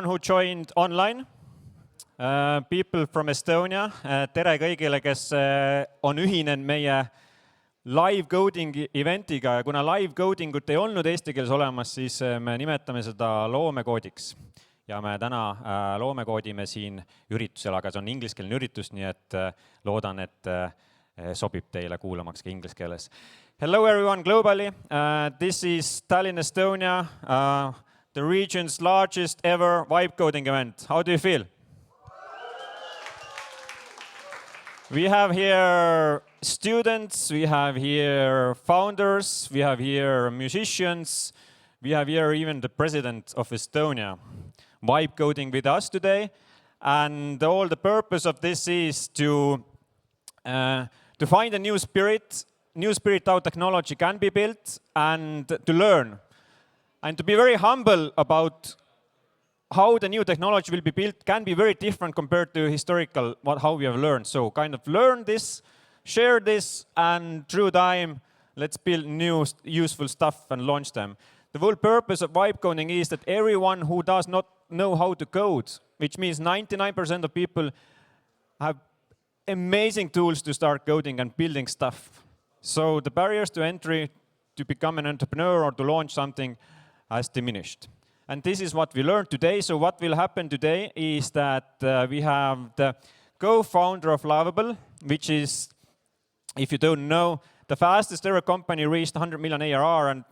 Who joined online, people from Estonia, tere kõigile, kes on ühinenud meie live coding eventiga ja kuna live coding ut ei olnud eesti keeles olemas, siis me nimetame seda loomekoodiks. Ja me täna loomekoodime siin üritusel, aga see on ingliskeelne üritus, nii et loodan, et sobib teile kuulamaks ka inglise keeles. Hello everyone globally. This is Tallinn, Estonia, the region's largest ever Vibecoding event. How do you feel? We have here students, we have here founders, we have here musicians, we have here even the president of Estonia Vibecoding with us today. And all the purpose of this is to find a new spirit how technology can be built and to learn. And to be very humble about how the new technology will be built can be very different compared to historical, how we have learned. So kind of learn this, share this, and through time, let's build new useful stuff and launch them. The whole purpose of Vibecoding is that everyone who does not know how to code, which means 99% of people have amazing tools to start coding and building stuff. So the barriers to entry to become an entrepreneur or to launch something has diminished. And this is what we learned today. So what will happen today is that we have the co-founder of Lovable, which is, if you don't know, the fastest ever company reached 100 million ARR, and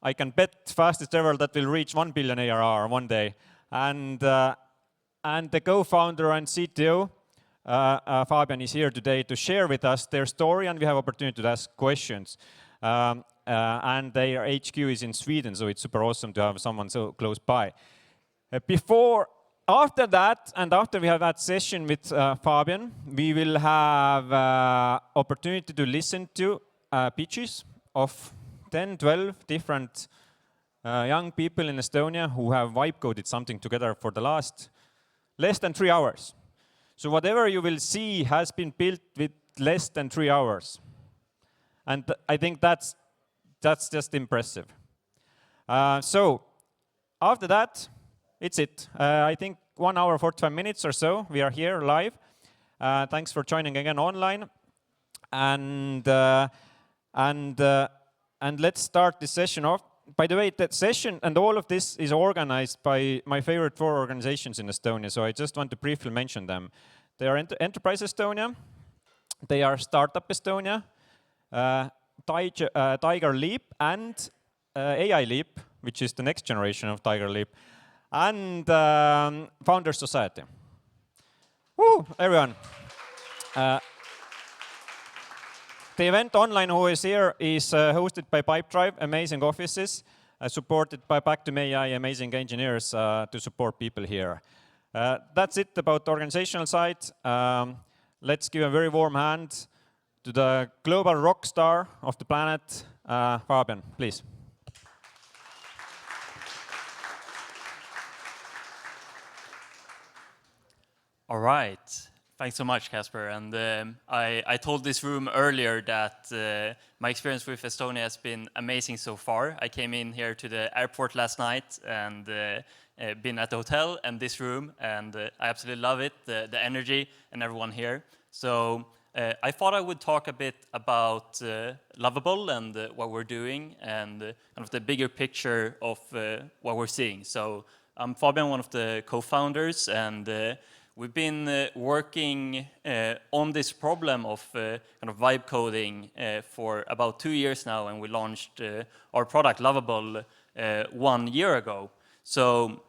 I can bet fastest ever that will reach 1 billion ARR one day. And the co-founder and CTO, Fabian, is here today to share with us their story, and we have opportunity to ask questions. And their HQ is in Sweden, so it's super awesome to have someone so close by. After that, and after we have that session with Fabian, we will have opportunity to listen to pitches of 10, 12 different young people in Estonia who have vibe-coded something together for the last less than 3 hours. So whatever you will see has been built with less than 3 hours. And I think that's just impressive. So after that, it's it. I think 1 hour, 45 minutes or so, we are here live. Thanks for joining again online. And let's start this session off. By the way, that session and all of this is organized by my favorite 4 organizations in Estonia, so I just want to briefly mention them. They are Enterprise Estonia, they are Startup Estonia, Tiger Leap, and AI Leap, which is the next generation of Tiger Leap, and Founders Society. Woo, everyone. The event online who is here is hosted by Pipedrive, amazing offices, supported by Pactum AI, amazing engineers to support people here. That's it about the organizational side. Let's give a very warm hand to the global rock star of the planet, Fabian, please. All right. Thanks so much, Kaspar. And I told this room earlier that my experience with Estonia has been amazing so far. I came in here to the airport last night and been at the hotel and this room, and I absolutely love it, the energy and everyone here. So I thought I would talk a bit about Lovable and what we're doing and kind of the bigger picture of what we're seeing. So I'm Fabian, one of the co-founders, and we've been working on this problem of kind of vibe coding for about 2 years now, and we launched our product Lovable 1 year ago. So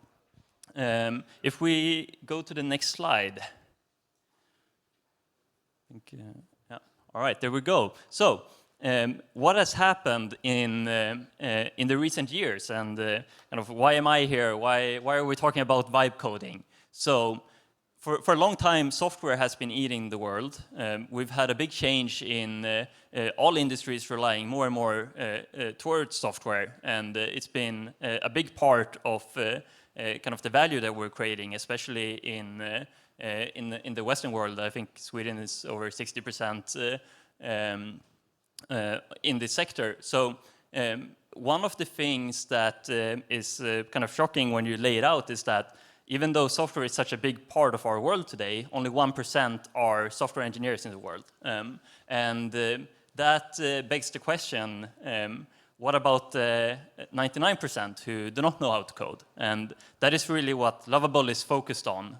if we go to the next slide. Yeah. All right, there we go. So what has happened in the recent years, and kind of why am I here? Why are we talking about vibe coding? So for a long time, software has been eating the world. We've had a big change in all industries relying more and more towards software, and it's been a big part of kind of the value that we're creating, especially in the Western world. I think Sweden is over 60% in this sector. So one of the things that is kind of shocking when you lay it out is that even though software is such a big part of our world today, only 1% are software engineers in the world. That begs the question, what about the 99% who do not know how to code? And that is really what Lovable is focused on,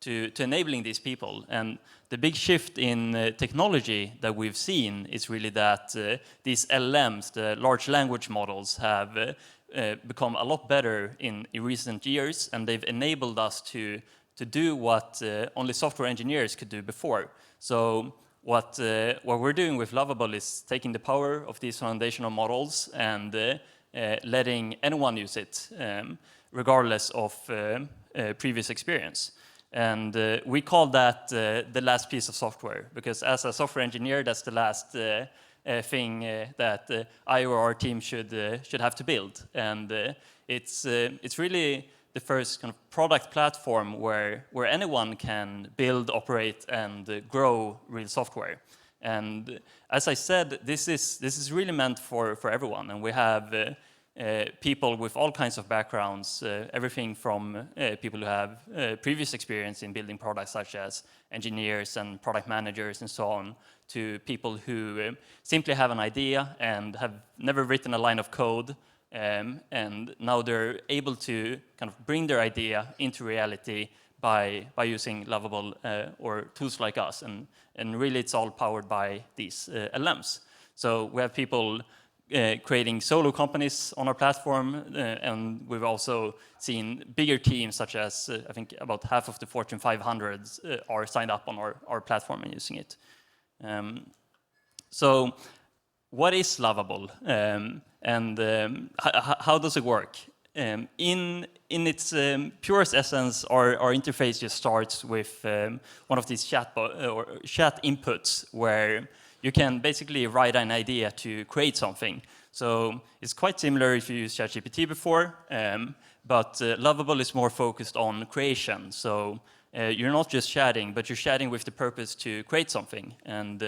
to enabling these people. And the big shift in technology that we've seen is really that these LLMs, the large language models, have become a lot better in recent years, and they've enabled us to do what only software engineers could do before. So what we're doing with Lovable is taking the power of these foundational models and letting anyone use it, regardless of previous experience. And we call that the last piece of software, because as a software engineer, that's the last thing that I or our team should have to build. And it's really the first kind of product platform where anyone can build, operate, and grow real software. And as I said, this is really meant for everyone. And we have people with all kinds of backgrounds, everything from people who have previous experience in building products, such as engineers and product managers and so on, to people who simply have an idea and have never written a line of code, and now they're able to kind of bring their idea into reality by using Lovable or tools like us. And really, it's all powered by these LLMs. So we have people creating solo companies on our platform, and we've also seen bigger teams, such as I think about half of the Fortune 500 are signed up on our platform and using it. So what is Lovable, and how does it work? In its purest essence, our interface just starts with one of these chat inputs, where you can basically write an idea to create something. So it's quite similar if you used ChatGPT before, but Lovable is more focused on creation. So you're not just chatting, but you're chatting with the purpose to create something. And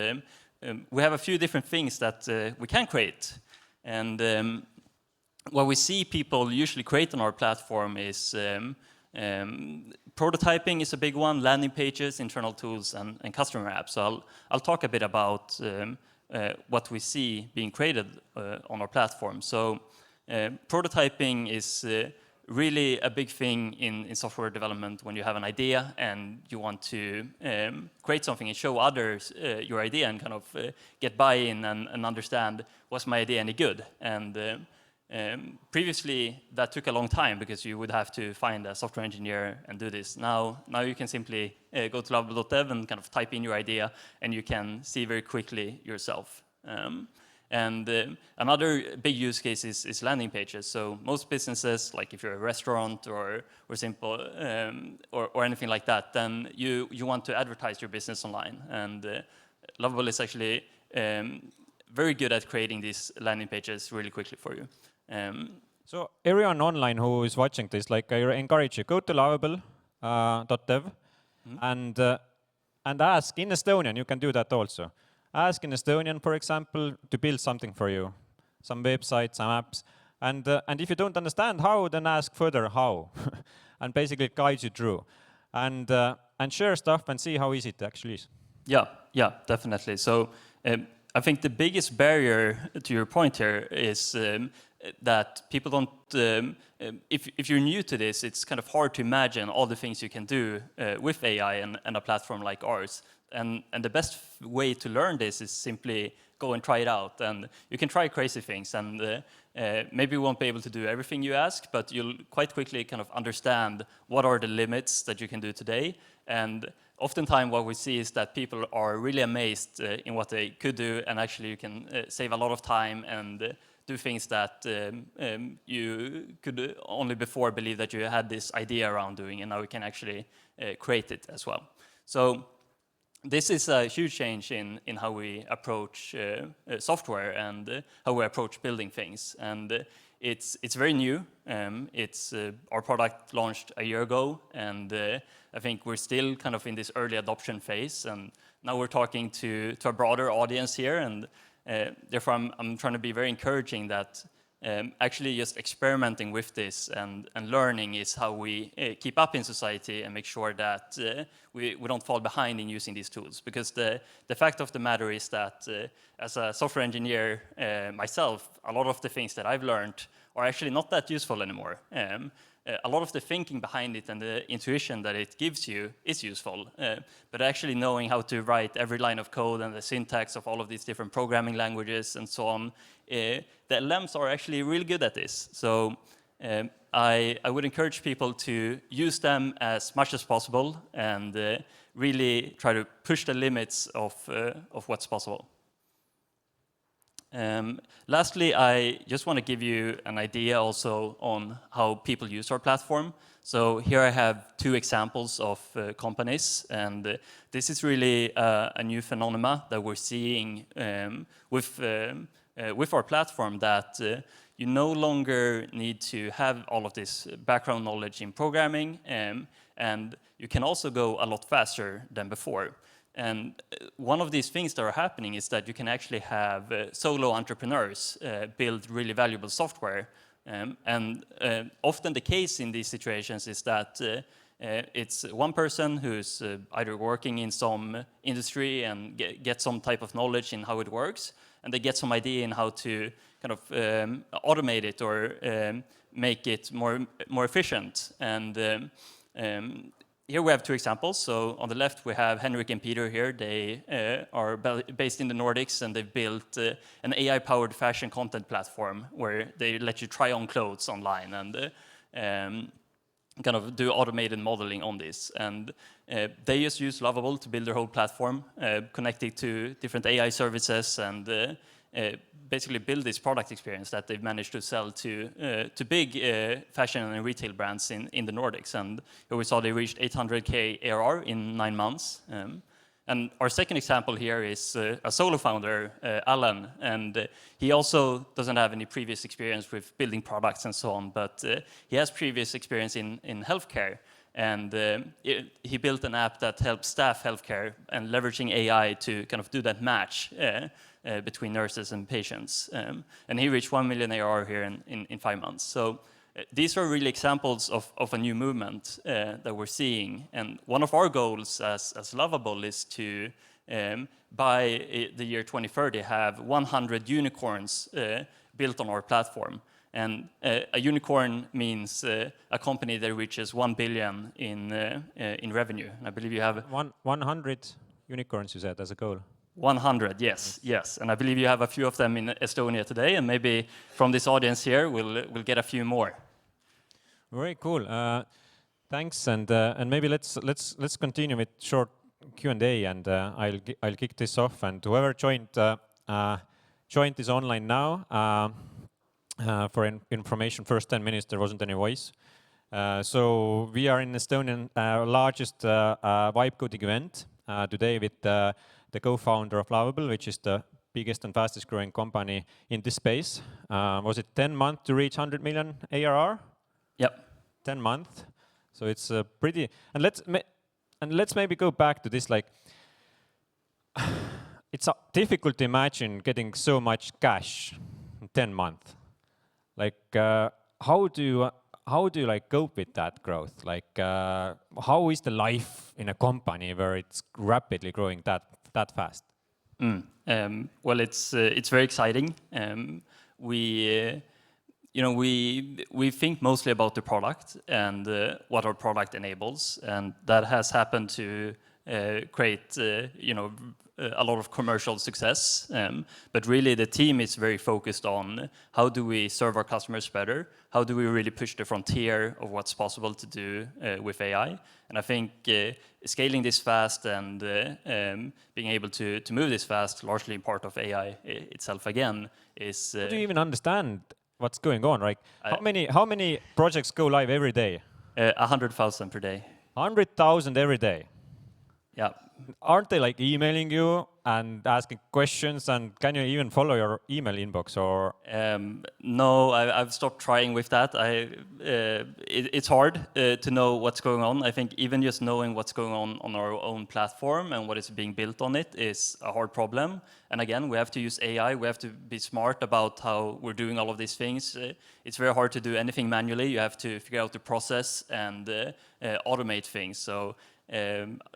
we have a few different things that we can create. And what we see people usually create on our platform is prototyping is a big one, landing pages, internal tools, and customer apps. So I'll talk a bit about what we see being created on our platform. So prototyping is really a big thing in software development when you have an idea and you want to create something and show others your idea and kind of get buy-in and understand, was my idea any good? And previously, that took a long time because you would have to find a software engineer and do this. Now you can simply go to lovable.dev and kind of type in your idea, and you can see very quickly yourself. Another big use case is landing pages. So most businesses, like if you're a restaurant or simple or anything like that, then you want to advertise your business online. And Lovable is actually very good at creating these landing pages really quickly for you. So everyone online who is watching this, like I encourage you, go to lovable.dev and ask in Estonian. You can do that also. Ask in Estonian, for example, to build something for you, some websites, some apps. And if you don't understand how, then ask further how, and basically it guides you through. And share stuff and see how easy it actually is. Yeah, definitely. So I think the biggest barrier to your point here is that people don't, if you're new to this, it's kind of hard to imagine all the things you can do with AI and a platform like ours. And the best way to learn this is simply go and try it out. And you can try crazy things, and maybe you won't be able to do everything you ask, but you'll quite quickly kind of understand what are the limits that you can do today. And oftentimes what we see is that people are really amazed in what they could do, and actually you can save a lot of time and do things that you could only before believe that you had this idea around doing, and now you can actually create it as well. So this is a huge change in how we approach software and how we approach building things. And it's very new. It's our product launched a year ago, and I think we're still kind of in this early adoption phase. And now we're talking to a broader audience here, and therefore I'm trying to be very encouraging that actually just experimenting with this and learning is how we keep up in society and make sure that we don't fall behind in using these tools. Because the fact of the matter is that as a software engineer myself, a lot of the things that I've learned are actually not that useful anymore. A lot of the thinking behind it and the intuition that it gives you is useful, but actually knowing how to write every line of code and the syntax of all of these different programming languages and so on, the LLMs are actually really good at this. So I would encourage people to use them as much as possible and really try to push the limits of what's possible. Lastly, I just want to give you an idea also on how people use our platform. So here I have two examples of companies, and this is really a new phenomena that we're seeing with our platform, that you no longer need to have all of this background knowledge in programming, and you can also go a lot faster than before. And one of these things that are happening is that you can actually have solo entrepreneurs build really valuable software. And often the case in these situations is that it's one person who's either working in some industry and get some type of knowledge in how it works, and they get some idea in how to kind of automate it or make it more efficient. And here we have two examples. So on the left, we have Henrik and Peter here. They are based in the Nordics, and they've built an AI-powered fashion content platform where they let you try on clothes online and kind of do automated modeling on this. And they just use Lovable to build their whole platform, connecting to different AI services and basically build this product experience that they've managed to sell to big fashion and retail brands in the Nordics. And here we saw they reached 800K ARR in 9 months. And our second example here is a solo founder, Alan, and he also doesn't have any previous experience with building products and so on, but he has previous experience in healthcare. And he built an app that helps staff healthcare and leveraging AI to kind of do that match between nurses and patients. And he reached 1 million ARR here in 5 months. So these are really examples of a new movement that we're seeing. And one of our goals as Lovable is to, by the year 2030, have 100 unicorns built on our platform. And a unicorn means a company that reaches 1 billion in revenue. And I believe you have 100 unicorns, you said, as a goal. 100, yes. And I believe you have a few of them in Estonia today, and maybe from this audience here, we'll get a few more. Very cool. Thanks, and maybe let's continue with short Q&A, and I'll kick this off. And whoever joined is online now. For information, first 10 minutes there wasn't any voice. So we are in Estonian largest Vibecoding event today with the co-founder of Lovable, which is the biggest and fastest growing company in this space. Was it 10 months to reach 100 million ARR? Yep. 10 months. So it's pretty. And let's maybe go back to this. Like, it's difficult to imagine getting so much cash in 10 months. Like, how do you like cope with that growth? Like, how is the life in a company where it's rapidly growing that fast? Well, it's very exciting. We think mostly about the product and what our product enables, and that has happened to create a lot of commercial success. But really, the team is very focused on how do we serve our customers better? How do we really push the frontier of what's possible to do with AI? And I think scaling this fast and being able to move this fast, largely part of AI itself again, is... do you even understand what's going on? Like, how many projects go live every day? 100,000 per day. 100,000 every day. Yeah. Aren't they like emailing you and asking questions, and can you even follow your email inbox or? No, I've stopped trying with that. It's hard to know what's going on. I think even just knowing what's going on our own platform and what is being built on it is a hard problem. And again, we have to use AI. We have to be smart about how we're doing all of these things. It's very hard to do anything manually. You have to figure out the process and automate things. So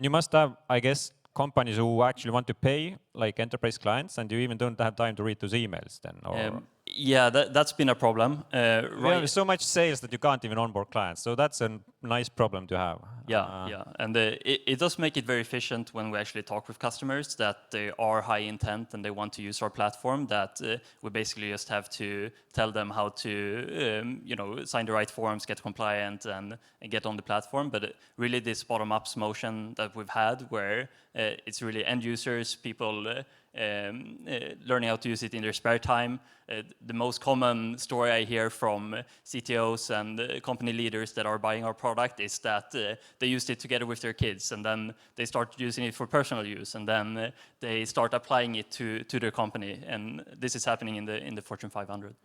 You must have, I guess, companies who actually want to pay, like enterprise clients, and you even don't have time to read those emails then, or? yeah, that's been a problem. You have so much sales that you can't even onboard clients, so that's a nice problem to have. Yeah, and it does make it very efficient when we actually talk with customers that they are high intent and they want to use our platform. That we basically just have to tell them how to, sign the right forms, get compliant, and get on the platform. But really, this bottom-up motion that we've had, where it's really end users, people. Learning how to use it in their spare time. The most common story I hear from CTOs and company leaders that are buying our product is that they used it together with their kids, and then they start using it for personal use, and then they start applying it to their company. And this is happening in the Fortune 500.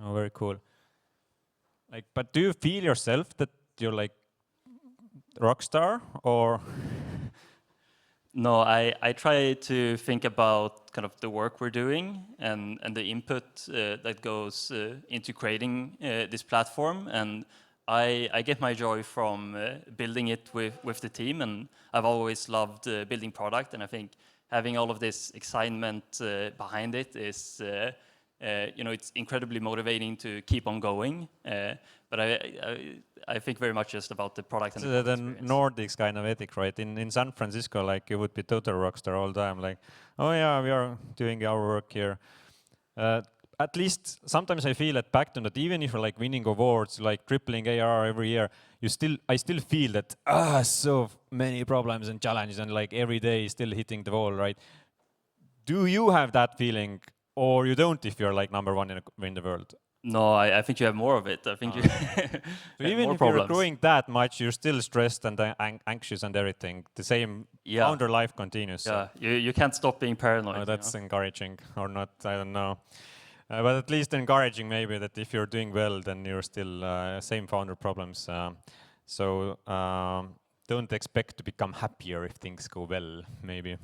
Oh, very cool. Like, but do you feel yourself that you're like rock star, or? No, I try to think about kind of the work we're doing and the input that goes into creating this platform. And I get my joy from building it with the team. And I've always loved building product. And I think having all of this excitement behind it is, it's incredibly motivating to keep on going. But I think very much just about the product and the Nordics kind of ethic, right? In San Francisco, like you would be total rockstar all the time. Like, oh yeah, we are doing our work here. At least sometimes I feel at Pactum that even if you're like winning awards, like tripling ARR every year, I still feel that so many problems and challenges, and like every day still hitting the wall, right? Do you have that feeling, or you don't if you're like number one in the world? No, I think you have more of it. I think you so even if you're growing that much, you're still stressed and anxious and everything. The same founder life continues. Yeah, so. You can't stop being paranoid. Oh, that's encouraging, or not, I don't know. But at least encouraging maybe that if you're doing well, then you're still same founder problems. So don't expect to become happier if things go well, maybe.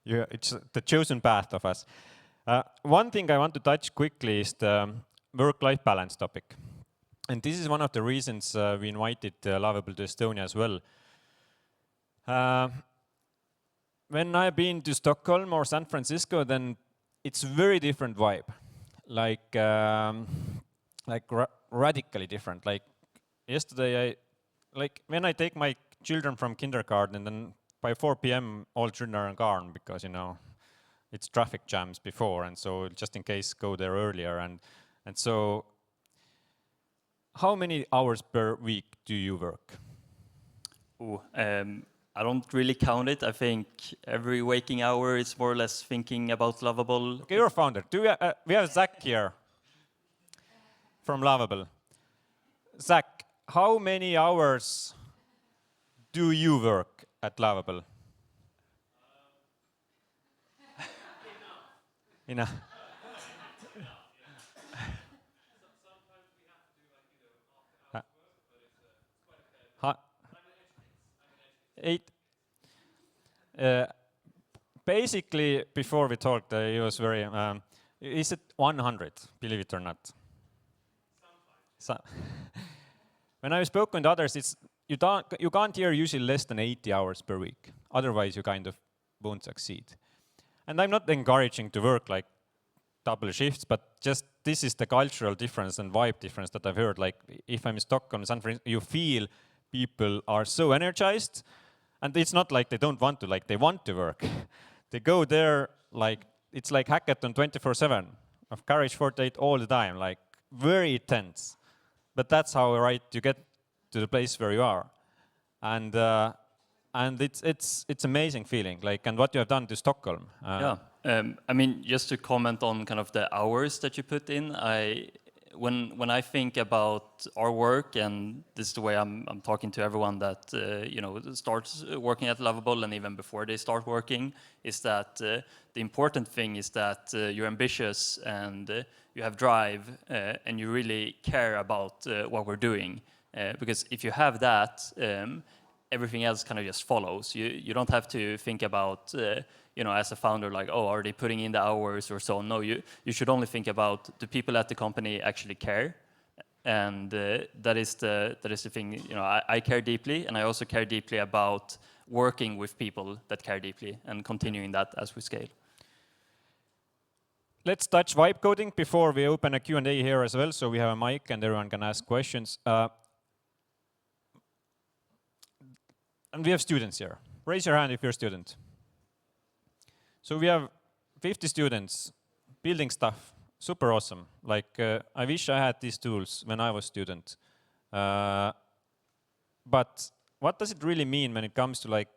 It's the chosen path of us. One thing I want to touch quickly is the work-life balance topic. And this is one of the reasons we invited Lovable to Estonia as well. When I've been to Stockholm or San Francisco, then it's very different vibe. Like radically different. Like yesterday, when I take my children from kindergarten, and then by 4 p.m. all children are gone because, it's traffic jams before, and so just in case go there earlier. And so how many hours per week do you work? I don't really count it. I think every waking hour is more or less thinking about Lovable. Okay, you're a founder. We have Zach here from Lovable. Zach, how many hours do you work at Lovable? Enough. Eight. Basically, before we talked, it was very. Is it 100? Believe it or not. So, when I've spoken to others, it's you can't hear usually less than 80 hours per week. Otherwise, you kind of won't succeed. And I'm not encouraging to work like double shifts, but just this is the cultural difference and vibe difference that I've heard. Like if I'm in Stockholm, San Francisco, you feel people are so energized, and it's not like they don't want to, like they want to work. They go there like it's like hackathon 24/7 of Courage 48 all the time, like very tense. But that's how you get to the place where you are, and it's amazing feeling, like, and what you have done to Stockholm. I mean, just to comment on kind of the hours that you put in, when I think about our work, and this is the way I'm talking to everyone that starts working at Lovable, and even before they start working, is that the important thing is that you're ambitious and you have drive and you really care about what we're doing. Because if you have that, everything else kind of just follows. You don't have to think about as a founder, like, oh, are they putting in the hours or so on? No, you should only think about, do people at the company actually care? And that is the thing. I care deeply, and I also care deeply about working with people that care deeply and continuing that as we scale. Let's touch Vibecoding before we open a Q&A here as well, so we have a mic and everyone can ask questions. And we have students here. Raise your hand if you're a student. So we have 50 students building stuff. Super awesome. Like, I wish I had these tools when I was a student. But what does it really mean when it comes to, like,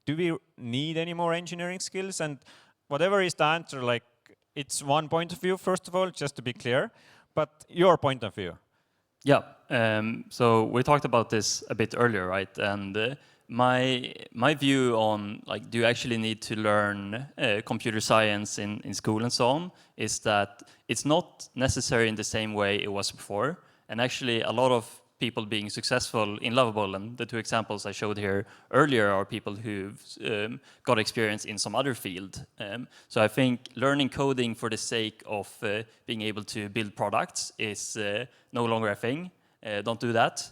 do we need any more engineering skills? And whatever is the answer, like, it's one point of view, first of all, just to be clear, but your point of view. Yeah, so we talked about this a bit earlier, right? And my view on, like, do you actually need to learn computer science in school and so on, is that it's not necessary in the same way it was before. And actually a lot of people being successful in Lovable, and the two examples I showed here earlier are people who've got experience in some other field. So I think learning coding for the sake of being able to build products is no longer a thing. Don't do that.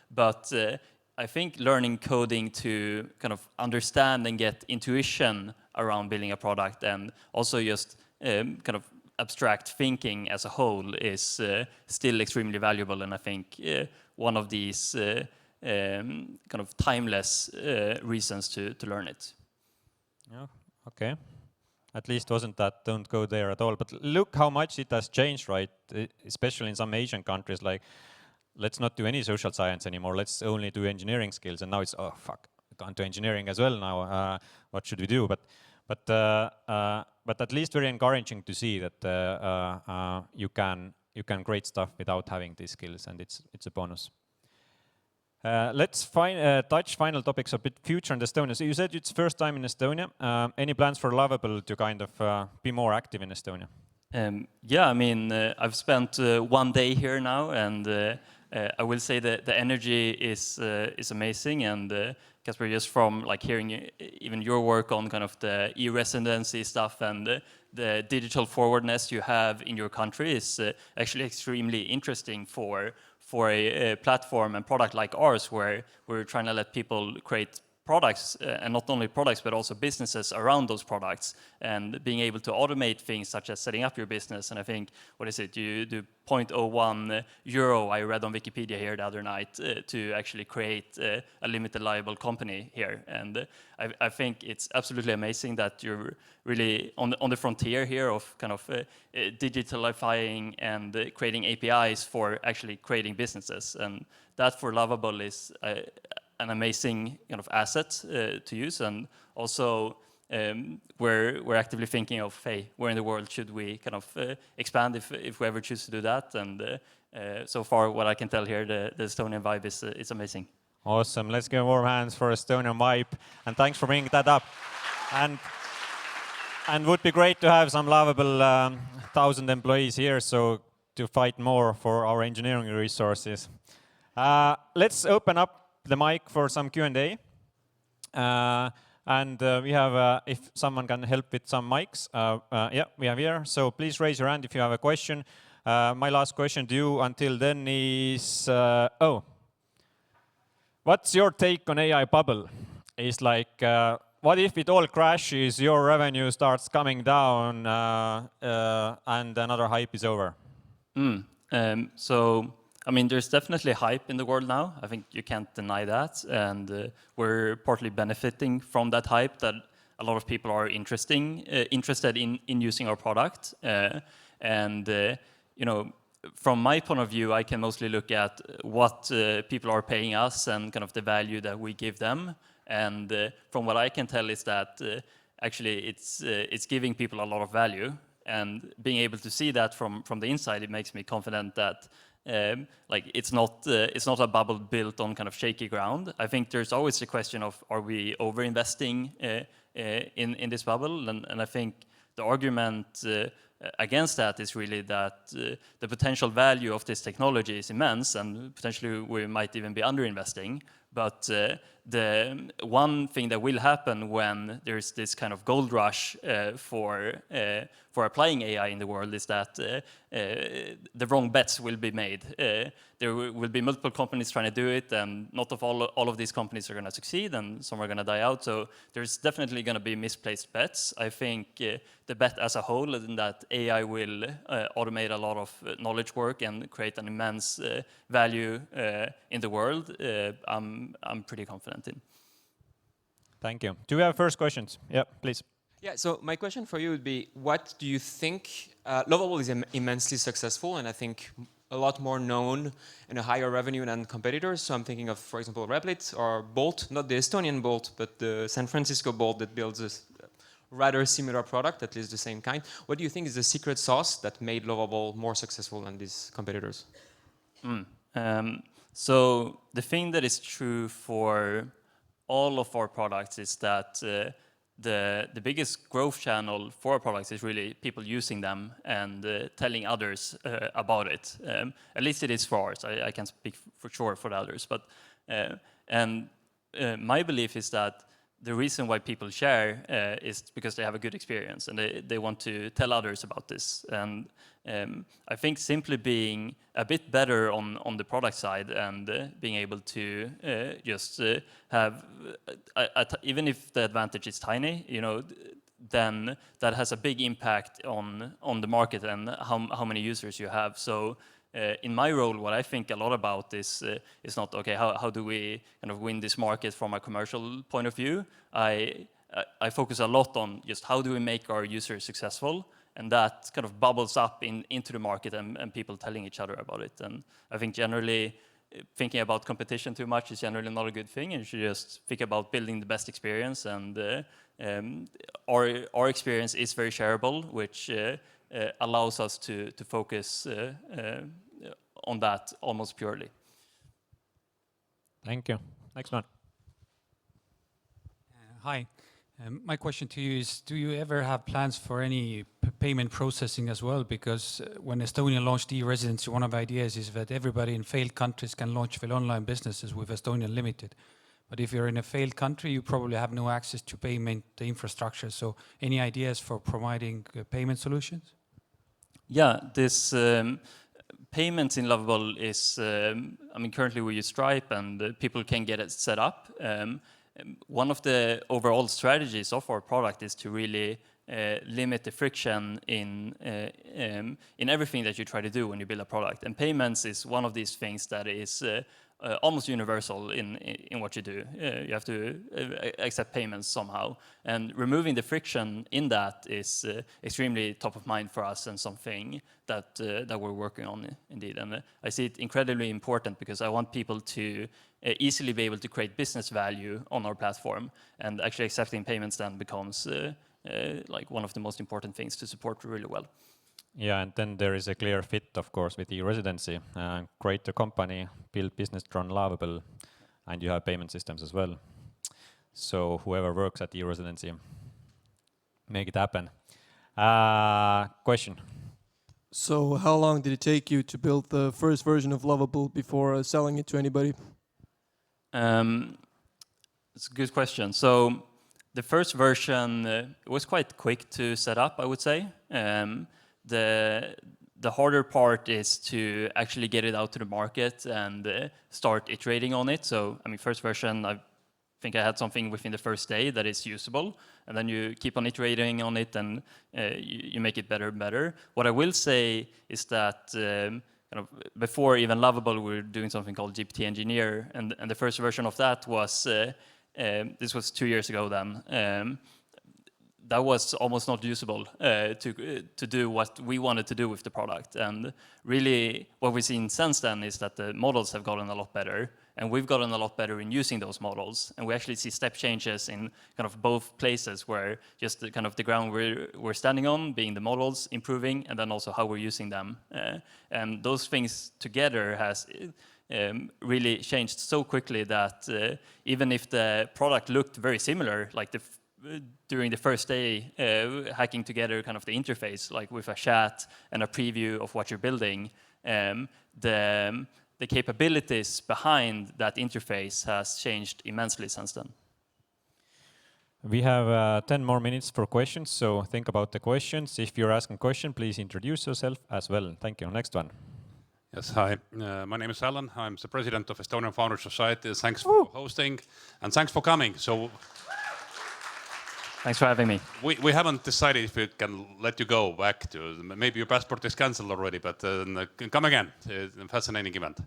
But I think learning coding to kind of understand and get intuition around building a product, and also just kind of abstract thinking as a whole, is still extremely valuable, and I think one of these kind of timeless reasons to learn it. Yeah, okay. At least wasn't that don't go there at all. But look how much it has changed, right? Especially in some Asian countries, like, let's not do any social science anymore. Let's only do engineering skills. And now it's, oh, fuck, I can't do engineering as well now. What should we do? But at least very encouraging to see that you can create stuff without having these skills, and it's a bonus. Let's touch final topics a bit, future in Estonia. So you said it's first time in Estonia. Any plans for Lovable to kind of be more active in Estonia? Yeah, I mean, I've spent 1 day here now, and I will say that the energy is amazing. And Kaspar, just from like hearing even your work on kind of the e-residency stuff and the digital forwardness you have in your country is actually extremely interesting for a platform and product like ours, where we're trying to let people create products, and not only products, but also businesses around those products, and being able to automate things such as setting up your business. And I think, what is it, you do 0.01 euro, I read on Wikipedia here the other night, to actually create a limited liable company here. And I think it's absolutely amazing that you're really on the frontier here of kind of digitalizing and creating APIs for actually creating businesses. And that for Lovable is an amazing kind of asset to use. And also we're actively thinking of, hey, where in the world should we kind of expand if we ever choose to do that. And so far, what I can tell here, the Estonian vibe is amazing. Awesome. Let's give warm hands for Estonian vibe. And thanks for bringing that up. And would be great to have some Lovable 1,000 employees here, so to fight more for our engineering resources. Let's open up the mic for some Q&A. And we have, if someone can help with some mics, yeah, we have here. So please raise your hand if you have a question. My last question to you until then is, what's your take on AI bubble? It's like, what if it all crashes, your revenue starts coming down, and another hype is over? So, I mean, there's definitely hype in the world now. I think you can't deny that. And we're partly benefiting from that hype, that a lot of people are interested in using our product. You know, from my point of view, I can mostly look at what people are paying us and kind of the value that we give them. And from what I can tell is that actually it's giving people a lot of value. And being able to see that from the inside, it makes me confident that like it's not a bubble built on kind of shaky ground. I think there's always the question of, are we over investing in this bubble? And I think the argument against that is really that the potential value of this technology is immense, and potentially we might even be underinvesting. But the one thing that will happen when there's this kind of gold rush for applying AI in the world is that the wrong bets will be made. There will be multiple companies trying to do it, and not all of these companies are going to succeed, and some are going to die out. So there's definitely going to be misplaced bets. I think the bet as a whole is that AI will automate a lot of knowledge work and create an immense value in the world. I'm pretty confident in. Thank you. Do we have first questions? Yeah, please. Yeah, so my question for you would be, what do you think, Lovable is immensely successful, and I think a lot more known and a higher revenue than competitors. So I'm thinking of, for example, Replit or Bolt, not the Estonian Bolt, but the San Francisco Bolt that builds a rather similar product, at least the same kind. What do you think is the secret sauce that made Lovable more successful than these competitors? So the thing that is true for all of our products is that the biggest growth channel for our products is really people using them and telling others about it. At least it is for ours. I can't speak for sure for the others, but my belief is that the reason why people share is because they have a good experience and they want to tell others about this. And I think simply being a bit better on the product side and being able to just have, even if the advantage is tiny, you know, then that has a big impact on the market and how many users you have. So in my role, what I think a lot about is not, okay, how do we kind of win this market from a commercial point of view? I focus a lot on just how do we make our users successful, and that kind of bubbles up into the market and people telling each other about it. And I think generally thinking about competition too much is generally not a good thing, and you should just think about building the best experience. And our experience is very shareable, which allows us to focus on that almost purely. Thank you. Next one. Hi. My question to you is, do you ever have plans for any payment processing as well? Because when Estonia launched e-residency, one of the ideas is that everybody in failed countries can launch their online businesses with Estonian Limited. But if you're in a failed country, you probably have no access to payment infrastructure. So any ideas for providing payment solutions? Yeah, this payments in Lovable is, I mean, currently we use Stripe and people can get it set up. One of the overall strategies of our product is to really limit the friction in everything that you try to do when you build a product. And payments is one of these things that is almost universal in what you do. You have to accept payments somehow. And removing the friction in that is extremely top of mind for us and something that we're working on indeed. And I see it incredibly important because I want people to easily be able to create business value on our platform, and actually accepting payments then becomes like one of the most important things to support really well. Yeah, and then there is a clear fit, of course, with e-residency. Create a company, build business, run Lovable, and you have payment systems as well. So whoever works at e-residency, make it happen. Question. So how long did it take you to build the first version of Lovable before selling it to anybody? It's a good question. So the first version was quite quick to set up, I would say. The harder part is to actually get it out to the market and start iterating on it. So, I mean, first version, I think I had something within the first day that is usable, and then you keep on iterating on it and you make it better and better. What I will say is that kind of before even Lovable, we were doing something called GPT Engineer, and the first version of that was, this was 2 years ago then. that was almost not usable to do what we wanted to do with the product. And really, what we've seen since then is that the models have gotten a lot better, and we've gotten a lot better in using those models. And we actually see step changes in kind of both places, where just the kind of the ground we're standing on, being the models improving, and then also how we're using them. And those things together has really changed so quickly that even if the product looked very similar, like during the first day, hacking together kind of the interface, like with a chat and a preview of what you're building, the capabilities behind that interface has changed immensely since then. We have 10 more minutes for questions, so think about the questions. If you're asking a question, please introduce yourself as well. Thank you. Next one. Yes, hi. My name is Alan. I'm the president of Estonian Founders Society. Thanks for hosting and thanks for coming. Thanks for having me. We haven't decided if we can let you go back to, maybe your passport is cancelled already, but come again. It's a fascinating event.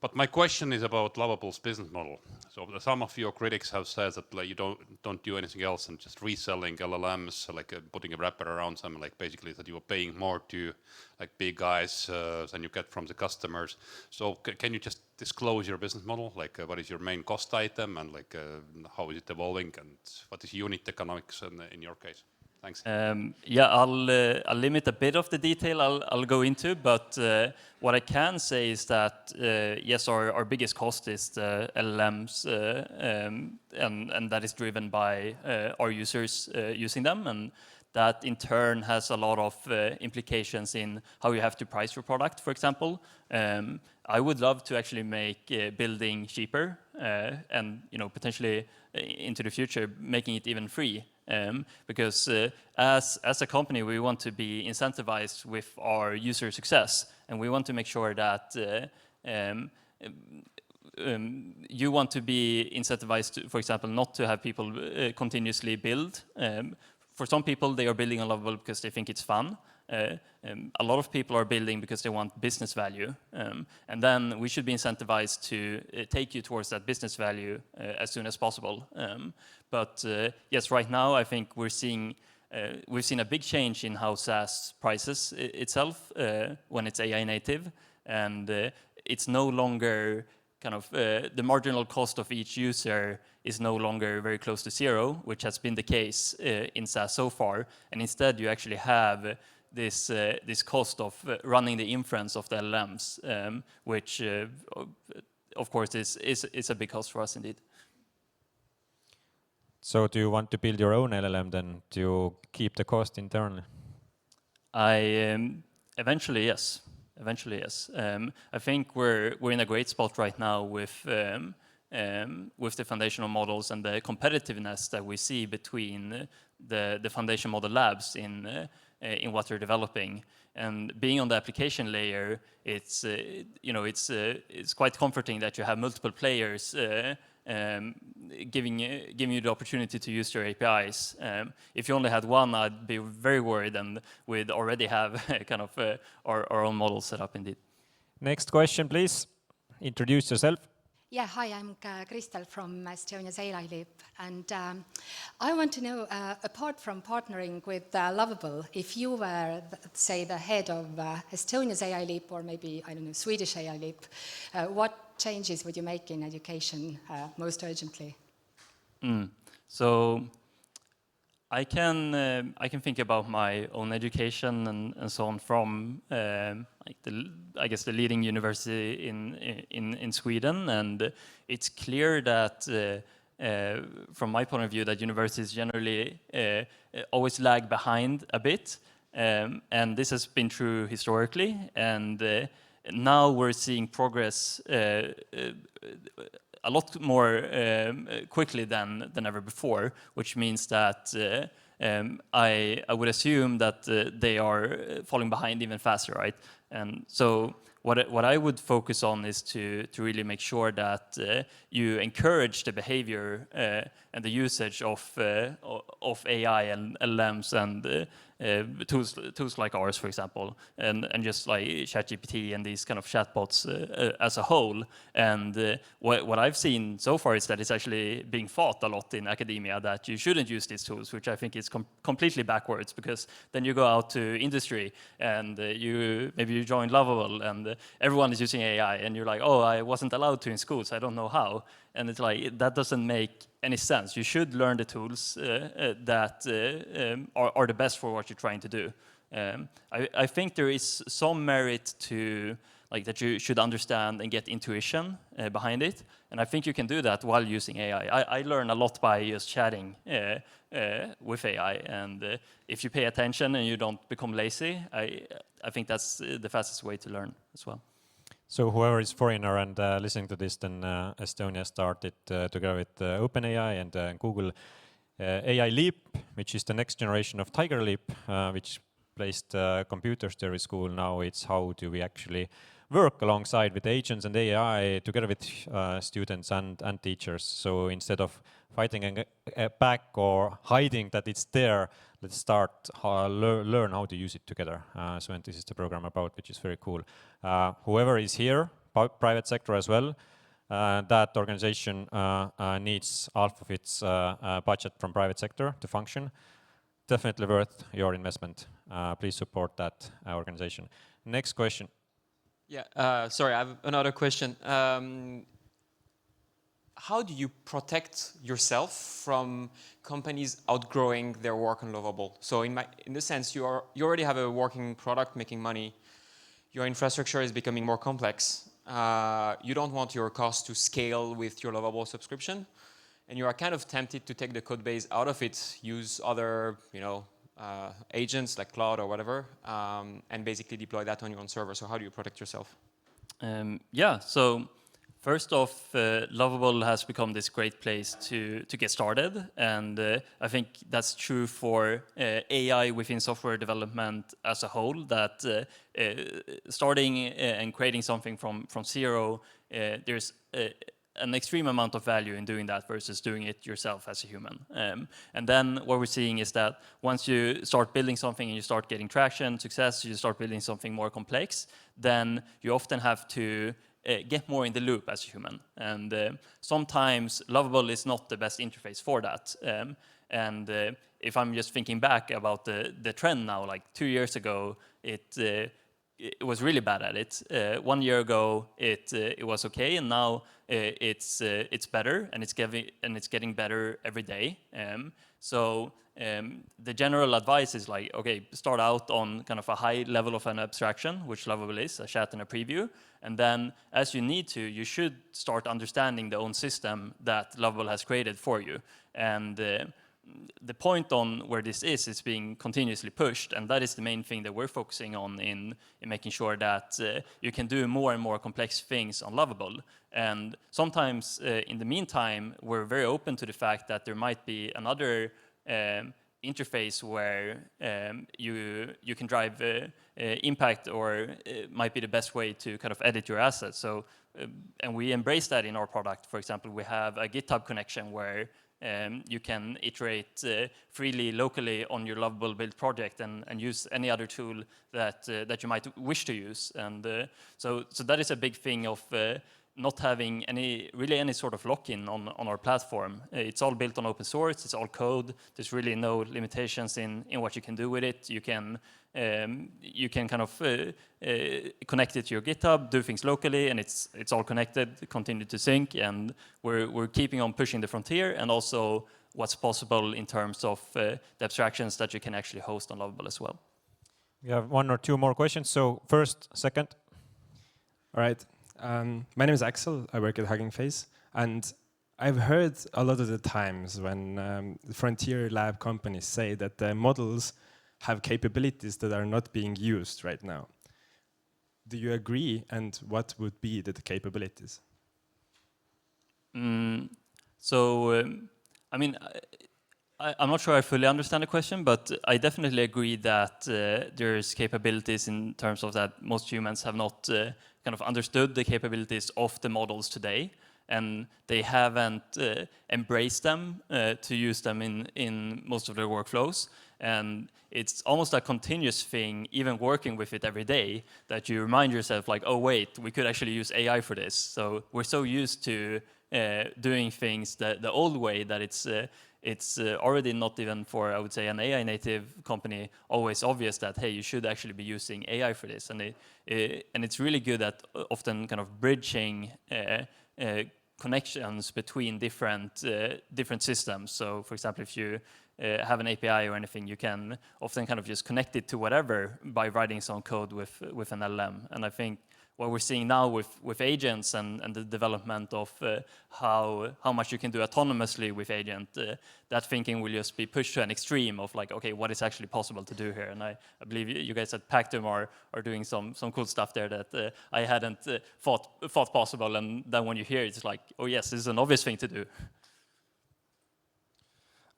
But my question is about Lovable's business model. So some of your critics have said that like, you don't do anything else and just reselling LLMs, like putting a wrapper around them, like basically that you are paying more to like big guys than you get from the customers. So can you just disclose your business model? Like what is your main cost item and like how is it evolving and what is unit economics in your case? Thanks. Yeah, I'll limit a bit of the detail I'll go into, but what I can say is that yes, our biggest cost is the LLMs, and that is driven by our users using them, and that in turn has a lot of implications in how you have to price your product, for example. I would love to actually make building cheaper and potentially into the future making it even free. Because as a company, we want to be incentivized with our user success, and we want to make sure that you want to be incentivized, to, for example, not to have people continuously build. For some people, they are building on Lovable because they think it's fun. A lot of people are building because they want business value. And then we should be incentivized to take you towards that business value as soon as possible. But yes, right now I think we've seen a big change in how SaaS prices itself when it's AI native, and it's no longer kind of the marginal cost of each user is no longer very close to zero, which has been the case in SaaS so far. And instead, you actually have this cost of running the inference of the LLMs, which of course is a big cost for us indeed. So do you want to build your own LLM then to keep the cost internally? Eventually, yes. Eventually, yes. I think we're in a great spot right now with the foundational models and the competitiveness that we see between the foundation model labs in what they're developing. And being on the application layer, it's quite comforting that you have multiple players giving you the opportunity to use your APIs. If you only had one, I'd be very worried, and we'd already have kind of our own model set up indeed. Next question, please. Introduce yourself. Yeah, hi, I'm Kristel from Estonia's AI Leap, and I want to know, apart from partnering with Lovable, if you were, say, the head of Estonia's AI Leap, or maybe, I don't know, Swedish AI Leap, what changes would you make in education most urgently? So I can think about my own education and so on from I guess the leading university in Sweden, and it's clear that from my point of view that universities generally always lag behind a bit, and this has been true historically, and now we're seeing progress a lot more quickly than ever before, which means that I would assume that they are falling behind even faster, right? And so what I would focus on is to really make sure that you encourage the behavior and the usage of AI and LLMs tools like ours, for example, and just like ChatGPT and these kind of chatbots as a whole. And what I've seen so far is that it's actually being fought a lot in academia that you shouldn't use these tools, which I think is completely backwards, because then you go out to industry and maybe you join Lovable and everyone is using AI and you're like, oh, I wasn't allowed to in school, so I don't know how. And it's like, that doesn't make any sense. You should learn the tools that are the best for what you're trying to do. I think there is some merit to like that you should understand and get intuition behind it. And I think you can do that while using AI. I learn a lot by just chatting with AI. And if you pay attention and you don't become lazy, I think that's the fastest way to learn as well. So whoever is foreigner and listening to this, then Estonia started together with OpenAI and Google AI Leap, which is the next generation of Tiger Leap, which placed computers there in school. Now it's how do we actually work alongside with agents and AI together with students and teachers. So instead of fighting back or hiding that it's there, let's start learn how to use it together. So and this is the program about, which is very cool. Whoever is here, private sector as well, that organization needs half of its budget from private sector to function. Definitely worth your investment. Please support that organization. Next question. Yeah, sorry, I have another question. How do you protect yourself from companies outgrowing their work on Lovable? So in the sense, you already have a working product making money. Your infrastructure is becoming more complex. You don't want your cost to scale with your Lovable subscription, and you are kind of tempted to take the code base out of it, use other, agents like Cloud or whatever, and basically deploy that on your own server. So how do you protect yourself? Yeah, so first off, Lovable has become this great place to get started, and I think that's true for AI within software development as a whole, that starting and creating something from zero, there's an extreme amount of value in doing that versus doing it yourself as a human. And then what we're seeing is that once you start building something and you start getting traction, success, you start building something more complex, then you often have to get more in the loop as a human. And sometimes Lovable is not the best interface for that. And if I'm just thinking back about the trend now, like 2 years ago, it was really bad at it. 1 year ago, it was okay, and now it's better, and it's getting better every day. So the general advice is like, okay, start out on kind of a high level of an abstraction, which Lovable is, a chat and a preview, and then as you need to, you should start understanding the own system that Lovable has created for you. And the point on where this is being continuously pushed, and that is the main thing that we're focusing on in making sure that you can do more and more complex things on Lovable. And sometimes in the meantime, we're very open to the fact that there might be another interface where you can drive impact, or might be the best way to kind of edit your assets. So, and we embrace that in our product. For example, we have a GitHub connection where you can iterate freely locally on your Lovable build project and use any other tool that you might wish to use. And so that is a big thing of not having any sort of lock-in on our platform. It's all built on open source, it's all code. There's really no limitations in what you can do with it. You can kind of connect it to your GitHub, do things locally, and it's all connected, continue to sync, and we're keeping on pushing the frontier, and also what's possible in terms of the abstractions that you can actually host on Lovable as well. We have 1 or 2 more questions. So first, second. All right. My name is Axel. I work at Hugging Face, and I've heard a lot of the times when frontier lab companies say that their models have capabilities that are not being used right now. Do you agree, and what would be the capabilities? I mean, I'm not sure I fully understand the question, but I definitely agree that there's capabilities in terms of that most humans have not kind of understood the capabilities of the models today. and they haven't embraced them to use them in most of their workflows. And it's almost a continuous thing, even working with it every day, that you remind yourself like, oh wait, we could actually use AI for this. So we're so used to doing things the old way that it's already not even for, I would say, an AI native company always obvious that, hey, you should actually be using AI for this. And it's really good at often kind of bridging connections between different systems. So for example, if you have an API or anything, you can often kind of just connect it to whatever by writing some code with an LLM. And I think what we're seeing now with agents and the development of how much you can do autonomously with agent, that thinking will just be pushed to an extreme of like, okay, what is actually possible to do here? And I believe you guys at Pactum are doing some cool stuff there that I hadn't thought possible. And then when you hear it, it's like, oh yes, this is an obvious thing to do.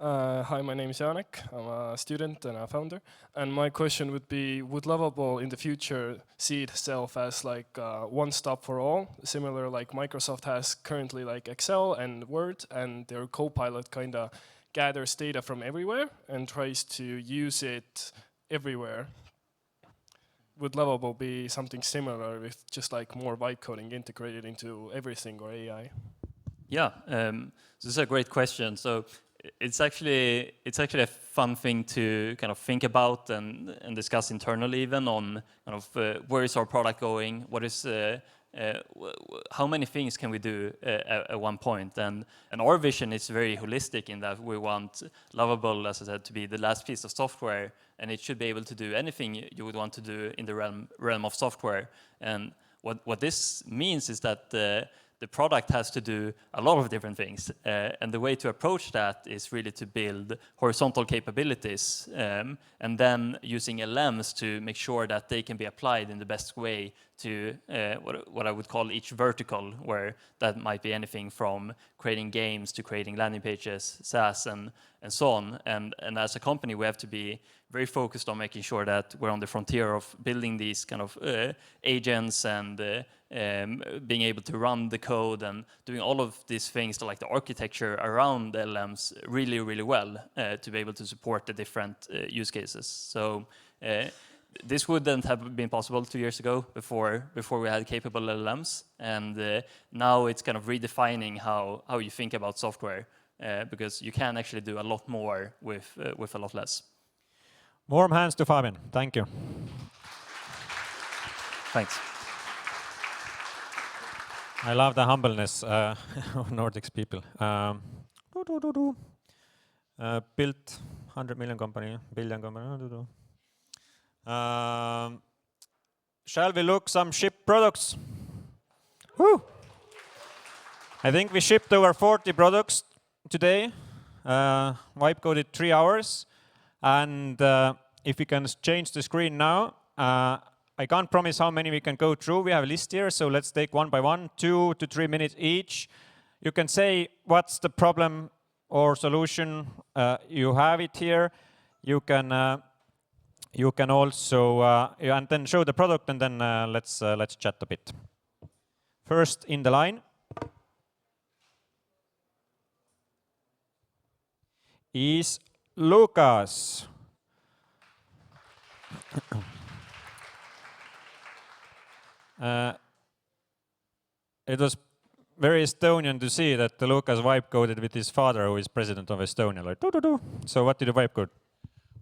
Hi, my name is Janek. I'm a student and a founder. And my question would be, would Lovable in the future see itself as like one stop for all, similar like Microsoft has currently like Excel and Word, and their Copilot kind of gathers data from everywhere and tries to use it everywhere? Would Lovable be something similar with just like more Vibecoding integrated into everything or AI? Yeah, this is a great question. So it's actually a fun thing to kind of think about and discuss internally, even on kind of where is our product going, what is how many things can we do at one point, and our vision is very holistic in that we want Lovable, as I said, to be the last piece of software, and it should be able to do anything you would want to do in the realm of software. And what this means is that the product has to do a lot of different things. And the way to approach that is really to build horizontal capabilities and then using LLMs to make sure that they can be applied in the best way to what I would call each vertical, where that might be anything from creating games to creating landing pages, SaaS, and so on. And as a company, we have to be very focused on making sure that we're on the frontier of building these kind of agents and being able to run the code and doing all of these things, like the architecture around the LLMs really, really well to be able to support the different use cases. So this wouldn't have been possible 2 years ago before we had capable LLMs. And now it's kind of redefining how you think about software because you can actually do a lot more with a lot less. Warm hands to Fabian. Thank you. Thanks. I love the humbleness of Nordics people. Built 100 million company, billion company. Shall we look some shipped products? Woo! I think we shipped over 40 products today. Vibecoded 3 hours. And if we can change the screen now, I can't promise how many we can go through. We have a list here, so let's take one by one, 2 to 3 minutes each. You can say what's the problem or solution. You have it here. You can also and then show the product, and then let's chat a bit. First in the line is Lucas. It was very Estonian to see that Lucas Vibecoded with his father, who is president of Estonia. Like, doo-doo-doo. So what did you Vibecode?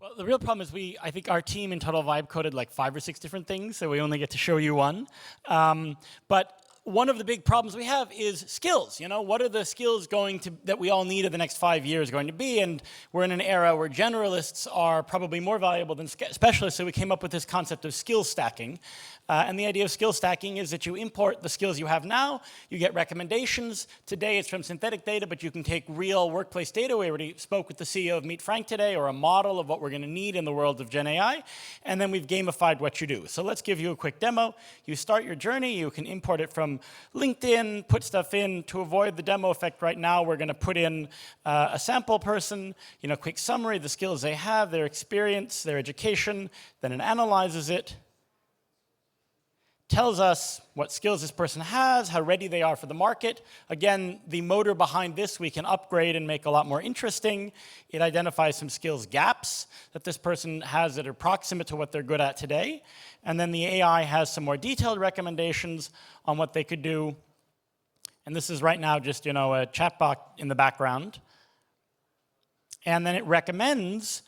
Well, the real problem is I think our team in total Vibecoded like 5 or 6 different things, so we only get to show you one. But one of the big problems we have is skills. You know, what are the skills that we all need in the next 5 years going to be? And we're in an era where generalists are probably more valuable than specialists, so we came up with this concept of skill stacking. And the idea of skill stacking is that you import the skills you have now, you get recommendations. Today it's from synthetic data, but you can take real workplace data. We already spoke with the CEO of Meet Frank today, or a model of what we're going to need in the world of Gen AI. And then we've gamified what you do. So let's give you a quick demo. You start your journey. You can import it from LinkedIn, put stuff in. To avoid the demo effect right now, we're going to put in a sample person, quick summary, the skills they have, their experience, their education. Then it analyzes it. tells us what skills this person has, how ready they are for the market. Again, the motor behind this we can upgrade and make a lot more interesting. It identifies some skills gaps that this person has that are proximate to what they're good at today. And then the AI has some more detailed recommendations on what they could do. And this is right now just, a chatbot in the background. And then it recommends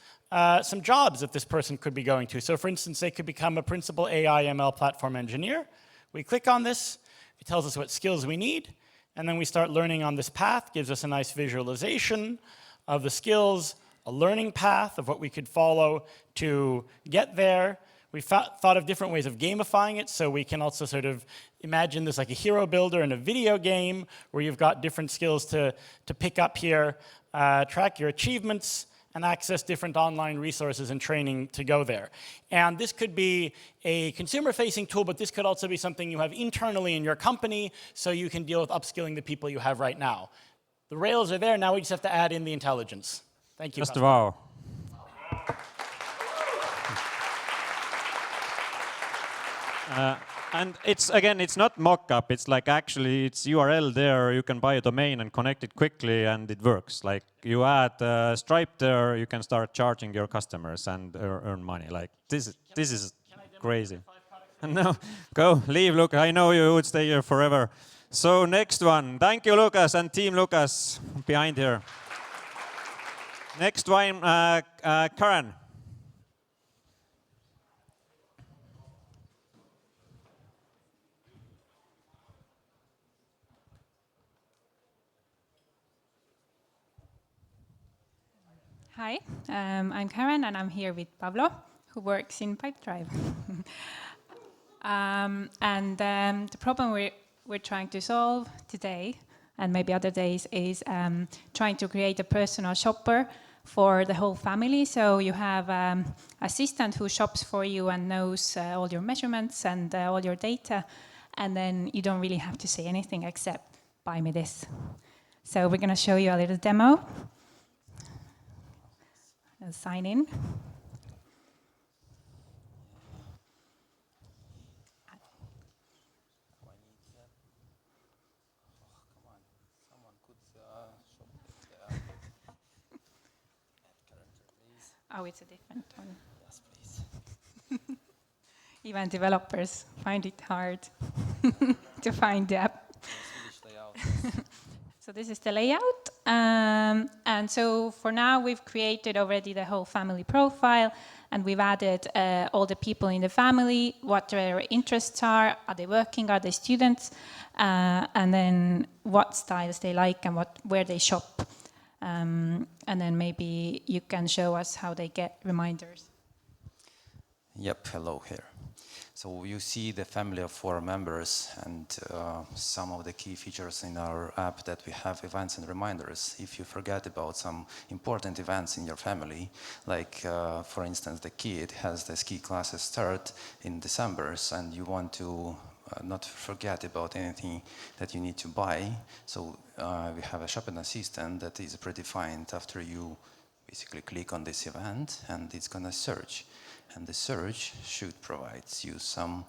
some jobs that this person could be going to. So for instance, they could become a principal AI ML platform engineer. We click on this, it tells us what skills we need, and then we start learning on this path, gives us a nice visualization of the skills, a learning path of what we could follow to get there. We thought of different ways of gamifying it, so we can also sort of imagine this like a hero builder in a video game where you've got different skills to pick up here, track your achievements, and access different online resources and training to go there. And this could be a consumer-facing tool, but this could also be something you have internally in your company, so you can deal with upskilling the people you have right now. The rails are there, now we just have to add in the intelligence. Thank you. Just wow. And it's not mock-up, it's like actually it's URL there, you can buy a domain and connect it quickly and it works. Like you add Stripe there, you can start charging your customers and earn money. Like this is crazy. No, go, leave, Luca, I know you would stay here forever. So next one, thank you Lucas and team Lucas behind here. Next one, Karen. Hi, I'm Karen and I'm here with Pablo, who works in Pipedrive. The problem we're trying to solve today, and maybe other days, is trying to create a personal shopper for the whole family. So you have an assistant who shops for you and knows all your measurements and all your data, and then you don't really have to say anything except buy me this. So we're going to show you a little demo. Sign in. Oh, it's a different one. Yes, please. Even developers find it hard to find the app. Swedish layout. So this is the layout. And so for now, we've created already the whole family profile, and we've added all the people in the family, what their interests are they working, are they students, and then what styles they like and where they shop. And then maybe you can show us how they get reminders. Yep, hello here. So you see the family of 4 members and some of the key features in our app that we have events and reminders. If you forget about some important events in your family, like for instance the kid has the ski classes start in December and you want to not forget about anything that you need to buy. So we have a shopping assistant that is predefined after you basically click on this event and it's going to search. And the search should provide you some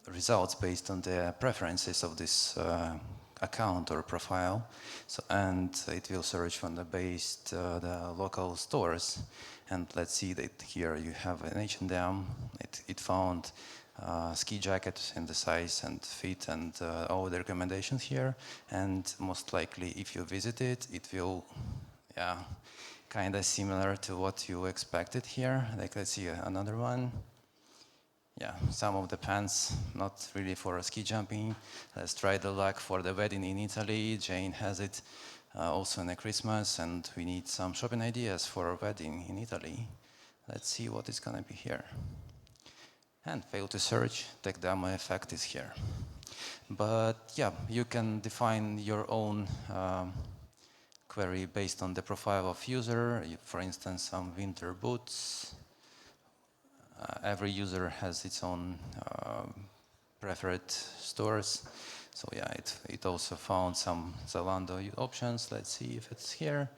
results based on the preferences of this account or profile. So, and it will search from the local stores. And let's see that here you have an H&M. It found ski jacket in the size and fit and all the recommendations here. And most likely, if you visit it, it will, kind of similar to what you expected here. Like, let's see another one. Yeah, some of the pants, not really for ski jumping. Let's try the luck for the wedding in Italy. Jane has it also in the Christmas, and we need some shopping ideas for a wedding in Italy. Let's see what is going to be here. And fail to search, tech demo effect is here. But yeah, you can define your own query based on the profile of user. For instance, some winter boots. Every user has its own preferred stores. So yeah, it also found some Zalando options. Let's see if it's here.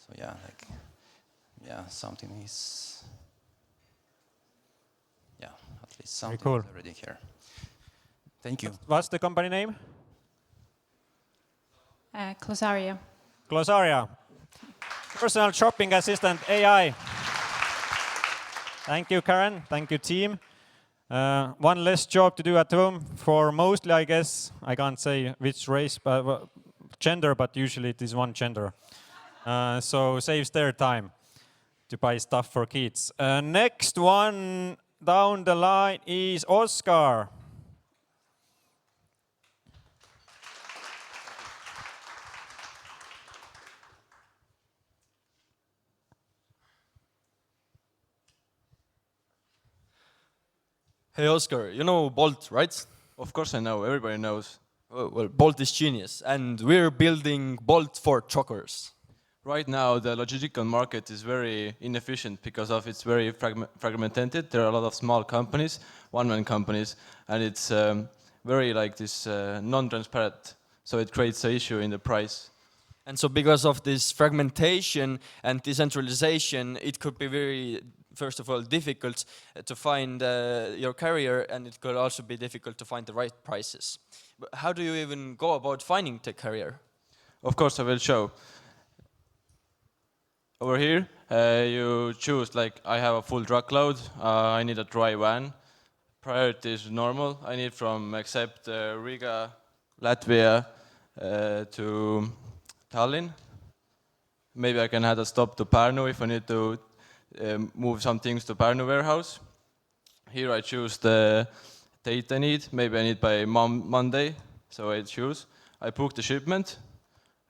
So yeah, something is, at least something is already here. Thank you. What's the company name? Closaria. Closaria. Personal shopping assistant AI. Thank you, Karen. Thank you, team. One less job to do at home for mostly, I guess. I can't say which race, but gender, but usually it is one gender. So saves their time to buy stuff for kids. Next one down the line is Oscar. Hey Oscar, you know Bolt, right? Of course I know, everybody knows. Well, Bolt is genius, and we're building Bolt for truckers. Right now the logistical market is very inefficient because of it's very fragmented. There are a lot of small companies, one-man companies, and it's very like this non-transparent. So it creates an issue in the price. And so because of this fragmentation and decentralization, it could be very, first of all, difficult to find your carrier, and it could also be difficult to find the right prices. But how do you even go about finding the carrier? Of course I will show. Over here, you choose like I have a full truckload, I need a dry van. Priority is normal, I need from except Riga, Latvia to Tallinn. Maybe I can add a stop to Pärnu if I need to move some things to Pärnu warehouse. Here I choose the date I need, maybe I need by Monday, so I choose. I book the shipment.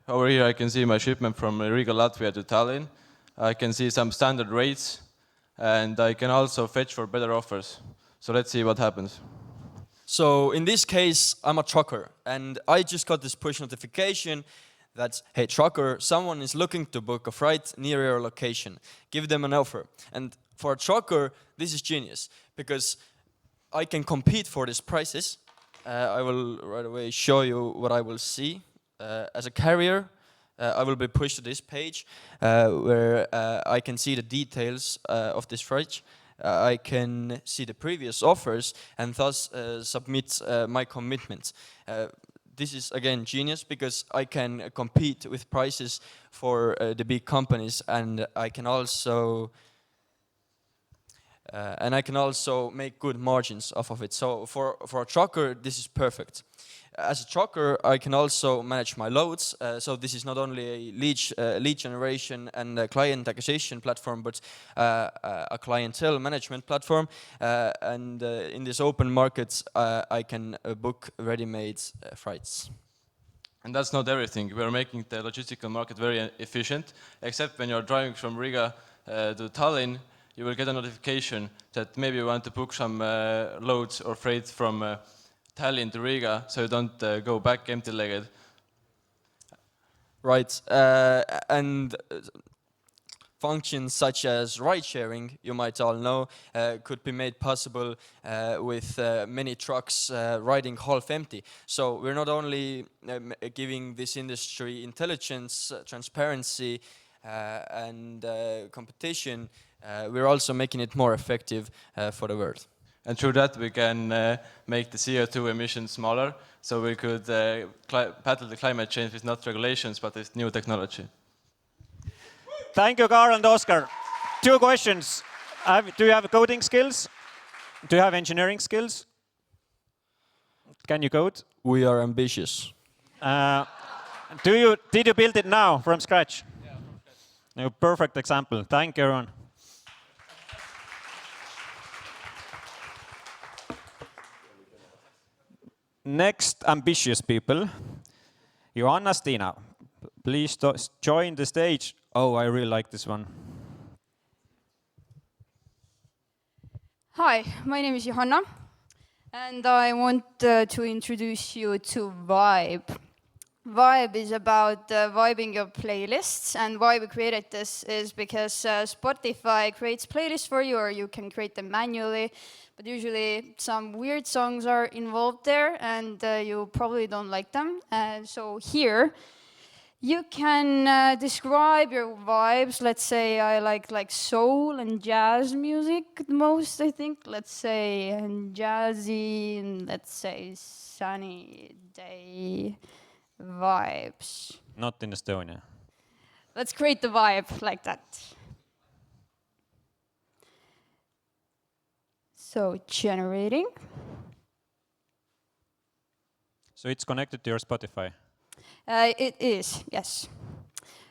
Over here I can see my shipment from Riga, Latvia to Tallinn. I can see some standard rates, and I can also fetch for better offers. So let's see what happens. So in this case, I'm a trucker, and I just got this push notification that, hey trucker, someone is looking to book a freight near your location. Give them an offer. And for a trucker, this is genius, because I can compete for these prices. I will right away show you what I will see. As a carrier, I will be pushed to this page where I can see the details of this freight. I can see the previous offers and thus submit my commitment. This is again genius because I can compete with prices for the big companies, and I can also make good margins off of it. So for a trucker, this is perfect. As a trucker, I can also manage my loads. So this is not only a lead generation and a client acquisition platform, but a clientele management platform. And in this open market, I can book ready-made freights. And that's not everything. We're making the logistical market very efficient, except when you're driving from Riga to Tallinn, you will get a notification that maybe you want to book some loads or freight from Tallinn to Riga, so you don't go back empty-legged. Right, and functions such as ride-sharing, you might all know, could be made possible with many trucks riding half empty. So we're not only giving this industry intelligence, transparency, and competition, we're also making it more effective for the world. And through that we can make the CO2 emissions smaller, so we could battle the climate change with not regulations, but with new technology. Thank you, Carl and Oscar. 2 questions. Do you have coding skills? Do you have engineering skills? Can you code? We are ambitious. Did you build it now from scratch? Yeah, from scratch. No, perfect example. Thank you, everyone. Next, ambitious people. Joanna, Stina, please join the stage. Oh, I really like this one. Hi, my name is Johanna, and I want to introduce you to Vibe. Vibe is about vibing your playlists, and why we created this is because Spotify creates playlists for you, or you can create them manually, but usually some weird songs are involved there, and you probably don't like them. So here, You can describe your vibes. Let's say I like soul and jazz music the most, I think. Let's say and jazzy and let's say sunny day vibes. Not in Estonia. Let's create the vibe like that. So generating. So it's connected to your Spotify. It is, yes.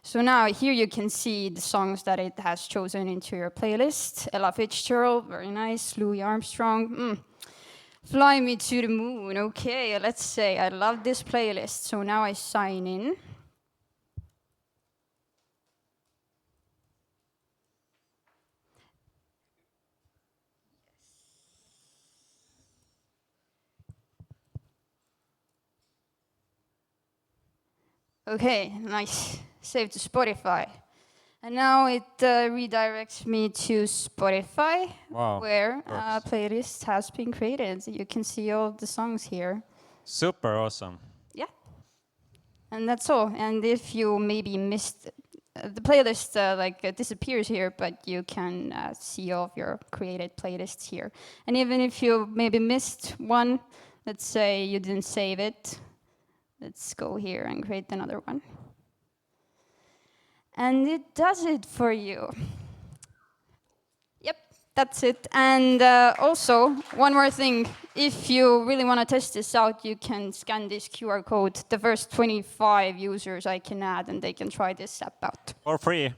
So now here you can see the songs that it has chosen into your playlist. Ella Fitzgerald, very nice. Louis Armstrong, Fly Me to the Moon. Okay, let's say I love this playlist. So now I sign in. Okay, nice. Save to Spotify. And now it redirects me to Spotify, where a playlist has been created. You can see all the songs here. Super awesome. Yeah. And that's all. And if you maybe missed, the playlist disappears here, but you can see all of your created playlists here. And even if you maybe missed one, let's say you didn't save it, let's go here and create another one. And it does it for you. Yep, that's it. And also, one more thing. If you really want to test this out, you can scan this QR code. The first 25 users I can add, and they can try this app out. For free.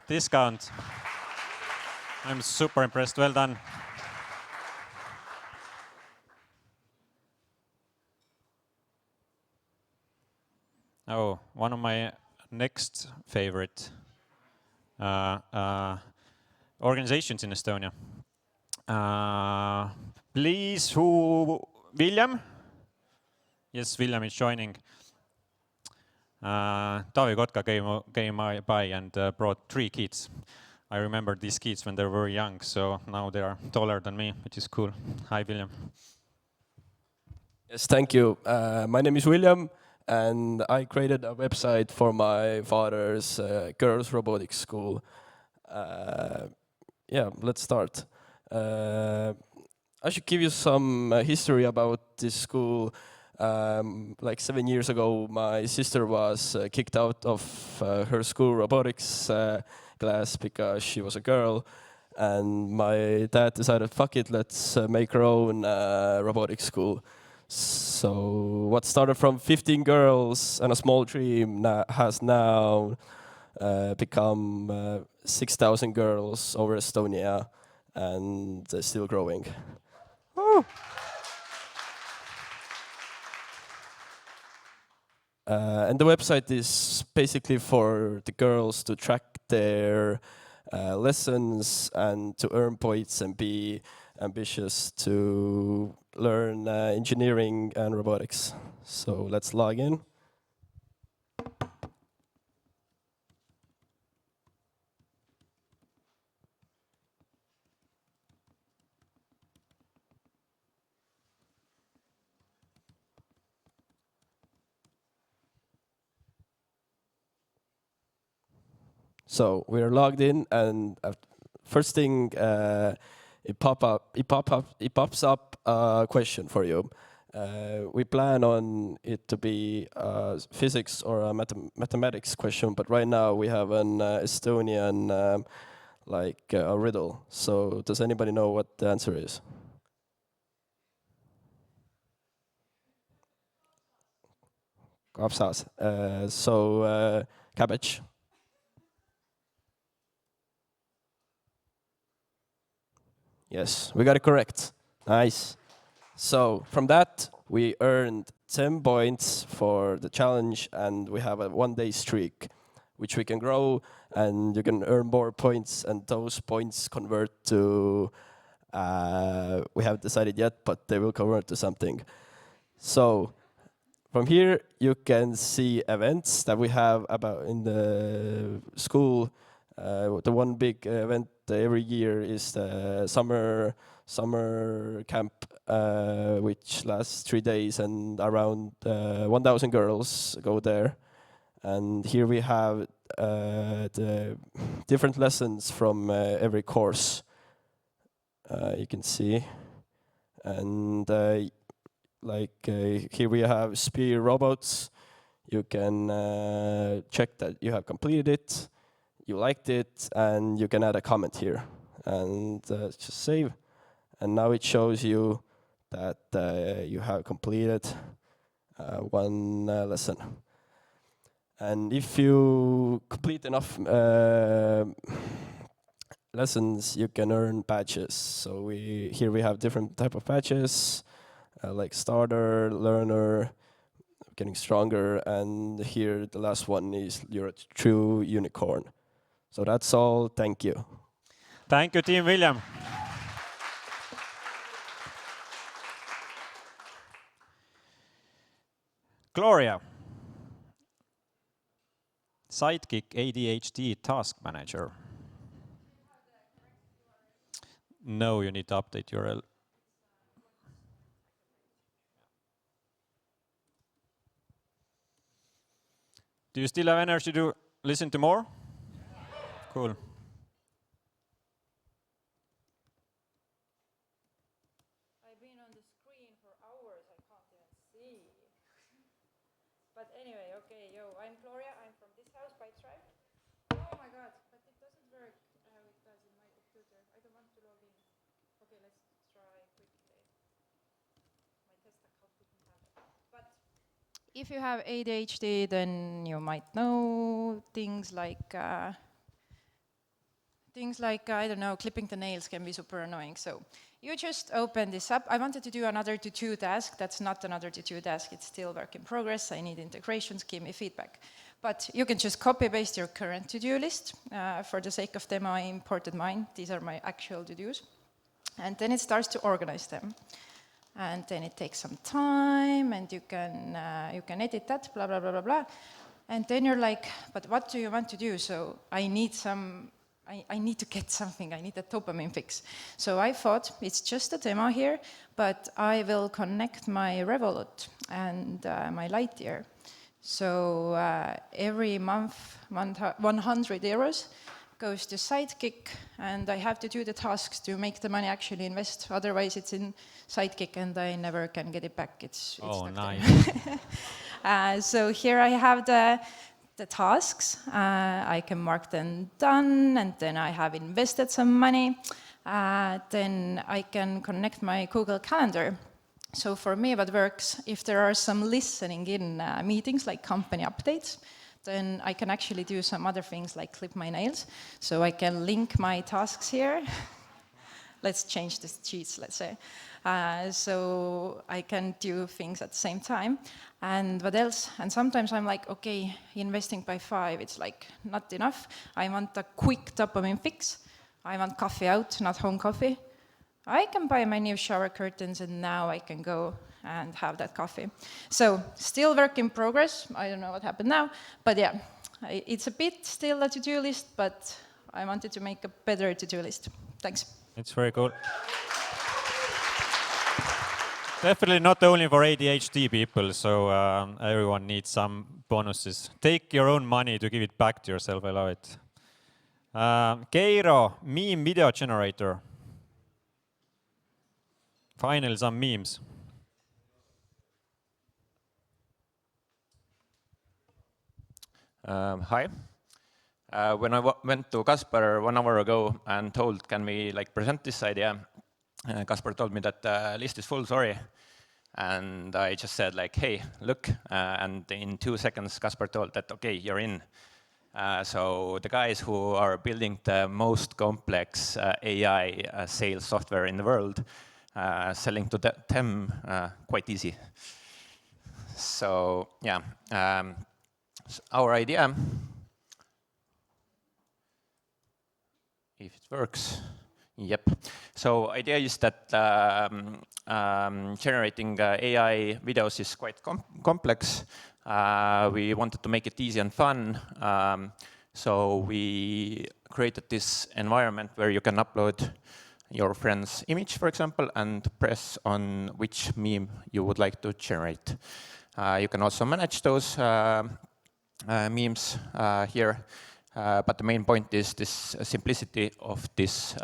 Discount. I'm super impressed. Well done. Oh, one of my next favorite organizations in Estonia. Please, William? Yes, William is joining. Taavi Kotka came by and brought 3 kids. I remember these kids when they were very young, so now they are taller than me, which is cool. Hi, William. Yes, thank you. My name is William, and I created a website for my father's girls' robotics school. Yeah, let's start. I should give you some history about this school. Like 7 years ago, my sister was kicked out of her school robotics class because she was a girl. And my dad decided, fuck it, let's make our own robotics school. So what started from 15 girls and a small dream has now become 6,000 girls over Estonia, and still growing. Woo. And the website is basically for the girls to track their lessons and to earn points and be ambitious to learn engineering and robotics. So let's log in. So we're logged in, and first thing it pops up a question for you. We plan on it to be a physics or a mathematics question, but right now we have an Estonian like a riddle. So does anybody know what the answer is? Kapsas. So cabbage. Yes, we got it correct. Nice. So from that, we earned 10 points for the challenge, and we have a 1-day streak, which we can grow, and you can earn more points, and those points convert to, we haven't decided yet, but they will convert to something. So from here, you can see events that we have about in the school. The one big event every year is the summer camp, which lasts 3 days, and around 1,000 girls go there. And here we have the different lessons from every course. You can see. And here we have spear robots. You can check that you have completed it, you liked it, and you can add a comment here. And just save. And now it shows you that you have completed one lesson. And if you complete enough lessons, you can earn badges. So here we have different type of badges, like starter, learner, getting stronger, and here the last one is you're a true unicorn. So that's all. Thank you. Thank you, Team William. Gloria. Sidekick ADHD Task Manager. No, you need to update URL. Do you still have energy to listen to more? Cool. I've been on the screen for hours, I can't even see. But anyway, okay, I'm Gloria, I'm from this house, Pactum. Oh my god, but it doesn't work how it does in my computer. I don't want to log in. Okay, let's try quickly. My test account didn't have it. But if you have ADHD, then you might know things like I don't know, clipping the nails can be super annoying. So you just open this up. I wanted to do another to-do task. That's not another to-do task. It's still work in progress. I need integrations, give me feedback. But you can just copy-paste your current to-do list. For the sake of demo, I imported mine. These are my actual to-dos. And then it starts to organize them. And then it takes some time, and you can edit that, blah, blah, blah, blah, blah. And then you're like, but what do you want to do? So I need to get something, I need a dopamine fix. So I thought, it's just a demo here, but I will connect my Revolut and my Lightyear. So every month, 100 euros goes to Sidekick, and I have to do the tasks to make the money actually invest. Otherwise, it's in Sidekick, and I never can get it back. It's nice. So here I have the tasks. I can mark them done, and then I have invested some money. Then I can connect my Google Calendar. So for me, what works, if there are some listening in meetings, like company updates, then I can actually do some other things like clip my nails. So I can link my tasks here. Let's change the sheets, let's say. So I can do things at the same time. And what else? And sometimes I'm like, okay, investing by 5, it's like not enough. I want a quick dopamine fix. I want coffee out, not home coffee. I can buy my new shower curtains, and now I can go and have that coffee. So still work in progress. I don't know what happened now, but yeah, it's a bit still a to-do list, but I wanted to make a better to-do list. Thanks. It's very cool. Definitely not only for ADHD people, so everyone needs some bonuses. Take your own money to give it back to yourself, I love it. Keiro, meme video generator. Finally, some memes. Hi. When I went to Kaspar 1 hour ago and told, can we present this idea, Kaspar told me that the list is full, sorry. And I just said hey, look. And in 2 seconds, Kaspar told that, okay, you're in. So the guys who are building the most complex AI sales software in the world, selling to them quite easy. So yeah, our idea, if it works, yep. So idea is that generating AI videos is quite complex. We wanted to make it easy and fun. So we created this environment where you can upload your friend's image, for example, and press on which meme you would like to generate. You can also manage those memes here. But the main point is this simplicity of this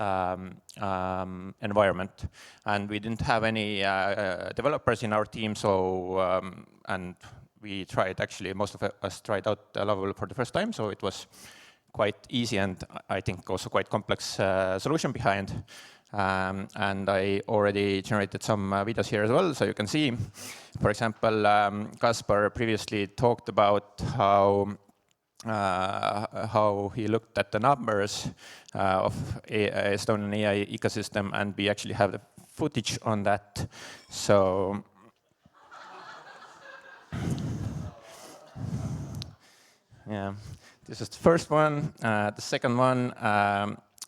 environment. And we didn't have any developers in our team, so and we tried, actually, most of us tried out Lovable for the first time, so it was quite easy and I think also quite complex solution behind. And I already generated some videos here as well, so you can see. For example, Kaspar previously talked about how he looked at the numbers of Estonian AI ecosystem, and we actually have the footage on that. So yeah, this is the first one. The second one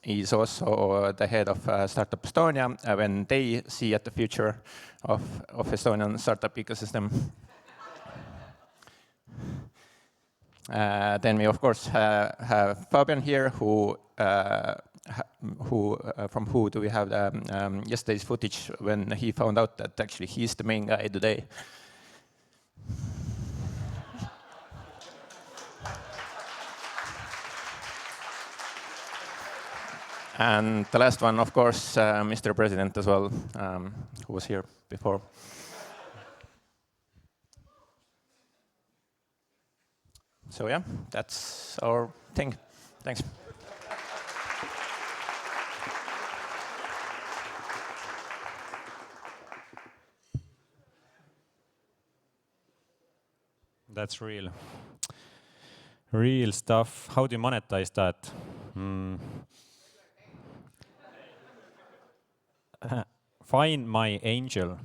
is also the head of Startup Estonia when they see at the future of Estonian startup ecosystem. Then we of course have Fabian here, from who do we have the yesterday's footage when he found out that actually he's the main guy today. And the last one, of course, Mr. President as well, who was here before. So yeah, that's our thing. Thanks. That's real. Real stuff. How do you monetize that? Find my angel.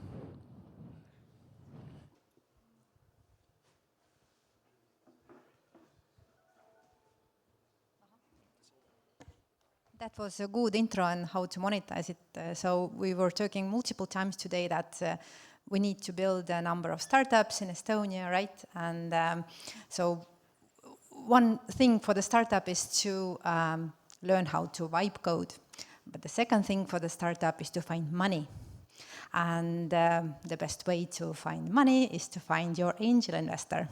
That was a good intro on how to monetize it. So we were talking multiple times today that we need to build a number of startups in Estonia, right? And so one thing for the startup is to learn how to Vibecode. But the second thing for the startup is to find money. And the best way to find money is to find your angel investor.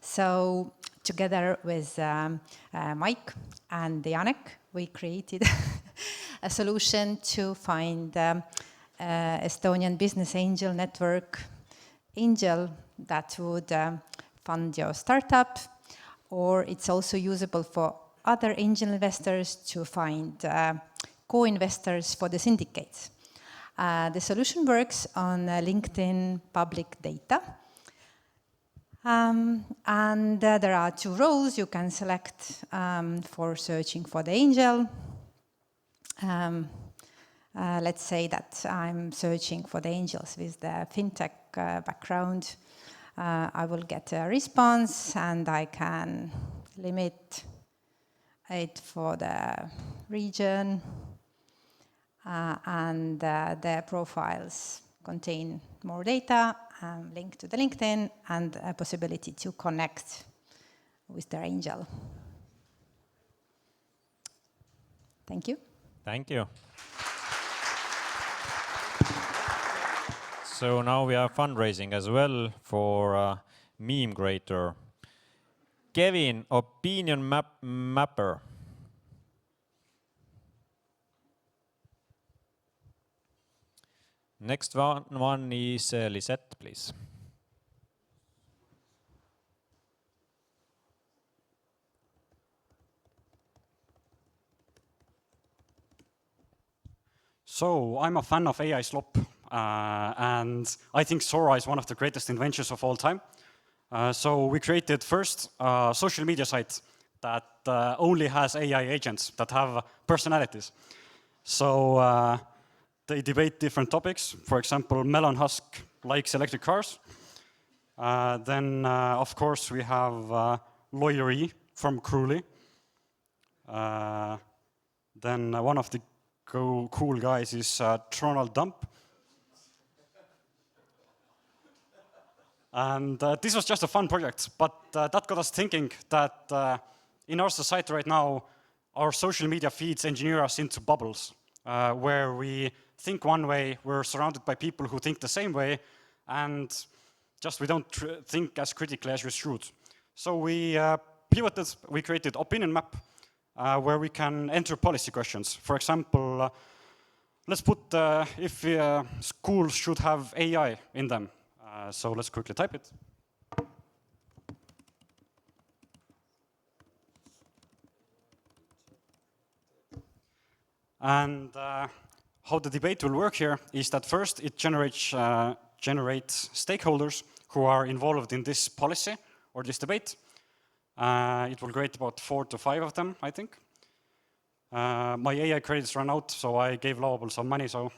So together with Mike and Janek, we created a solution to find Estonian business angel network angel that would fund your startup, or it's also usable for other angel investors to find co-investors for the syndicates. The solution works on LinkedIn public data. And there are two roles you can select for searching for the angel. Let's say that I'm searching for the angels with the fintech background. I will get a response and I can limit it for the region. And the profiles contain more data, link to the LinkedIn, and a possibility to connect with their angel. Thank you. Thank you. So now we have fundraising as well for a meme creator. Kevin, opinion mapper. Next one is Lisette, please. So I'm a fan of AI slop, and I think Sora is one of the greatest inventions of all time. So we created first a social media site that only has AI agents that have personalities. So they debate different topics. For example, Melon Husk likes electric cars. Then, of course, we have Lawyer E from Cruelly. Then one of the cool guys is Tronald Dump. And this was just a fun project, but that got us thinking that in our society right now, our social media feeds engineer us into bubbles, where we think one way, we're surrounded by people who think the same way, and just we don't think as critically as we should. So we pivoted, we created opinion map where we can enter policy questions. For example, let's put if schools should have AI in them. So let's quickly type it. And how the debate will work here is that first it generates stakeholders who are involved in this policy or this debate. It will create about 4 to 5 of them, I think. My AI credits ran out, so I gave Lovable some money, so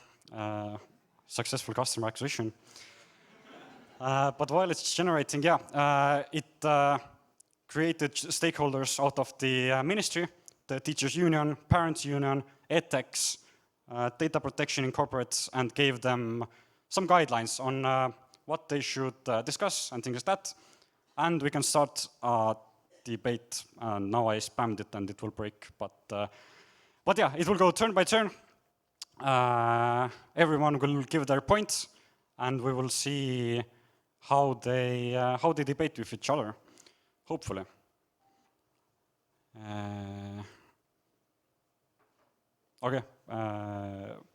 successful customer acquisition. But while it's generating, it created stakeholders out of the ministry, the teachers union, parents union, edtechs, data protection in corporates, and gave them some guidelines on what they should discuss and things like that. And we can start a debate. Now I spammed it and it will break, but yeah, it will go turn by turn. Everyone will give their points, and we will see how they debate with each other, hopefully. Okay,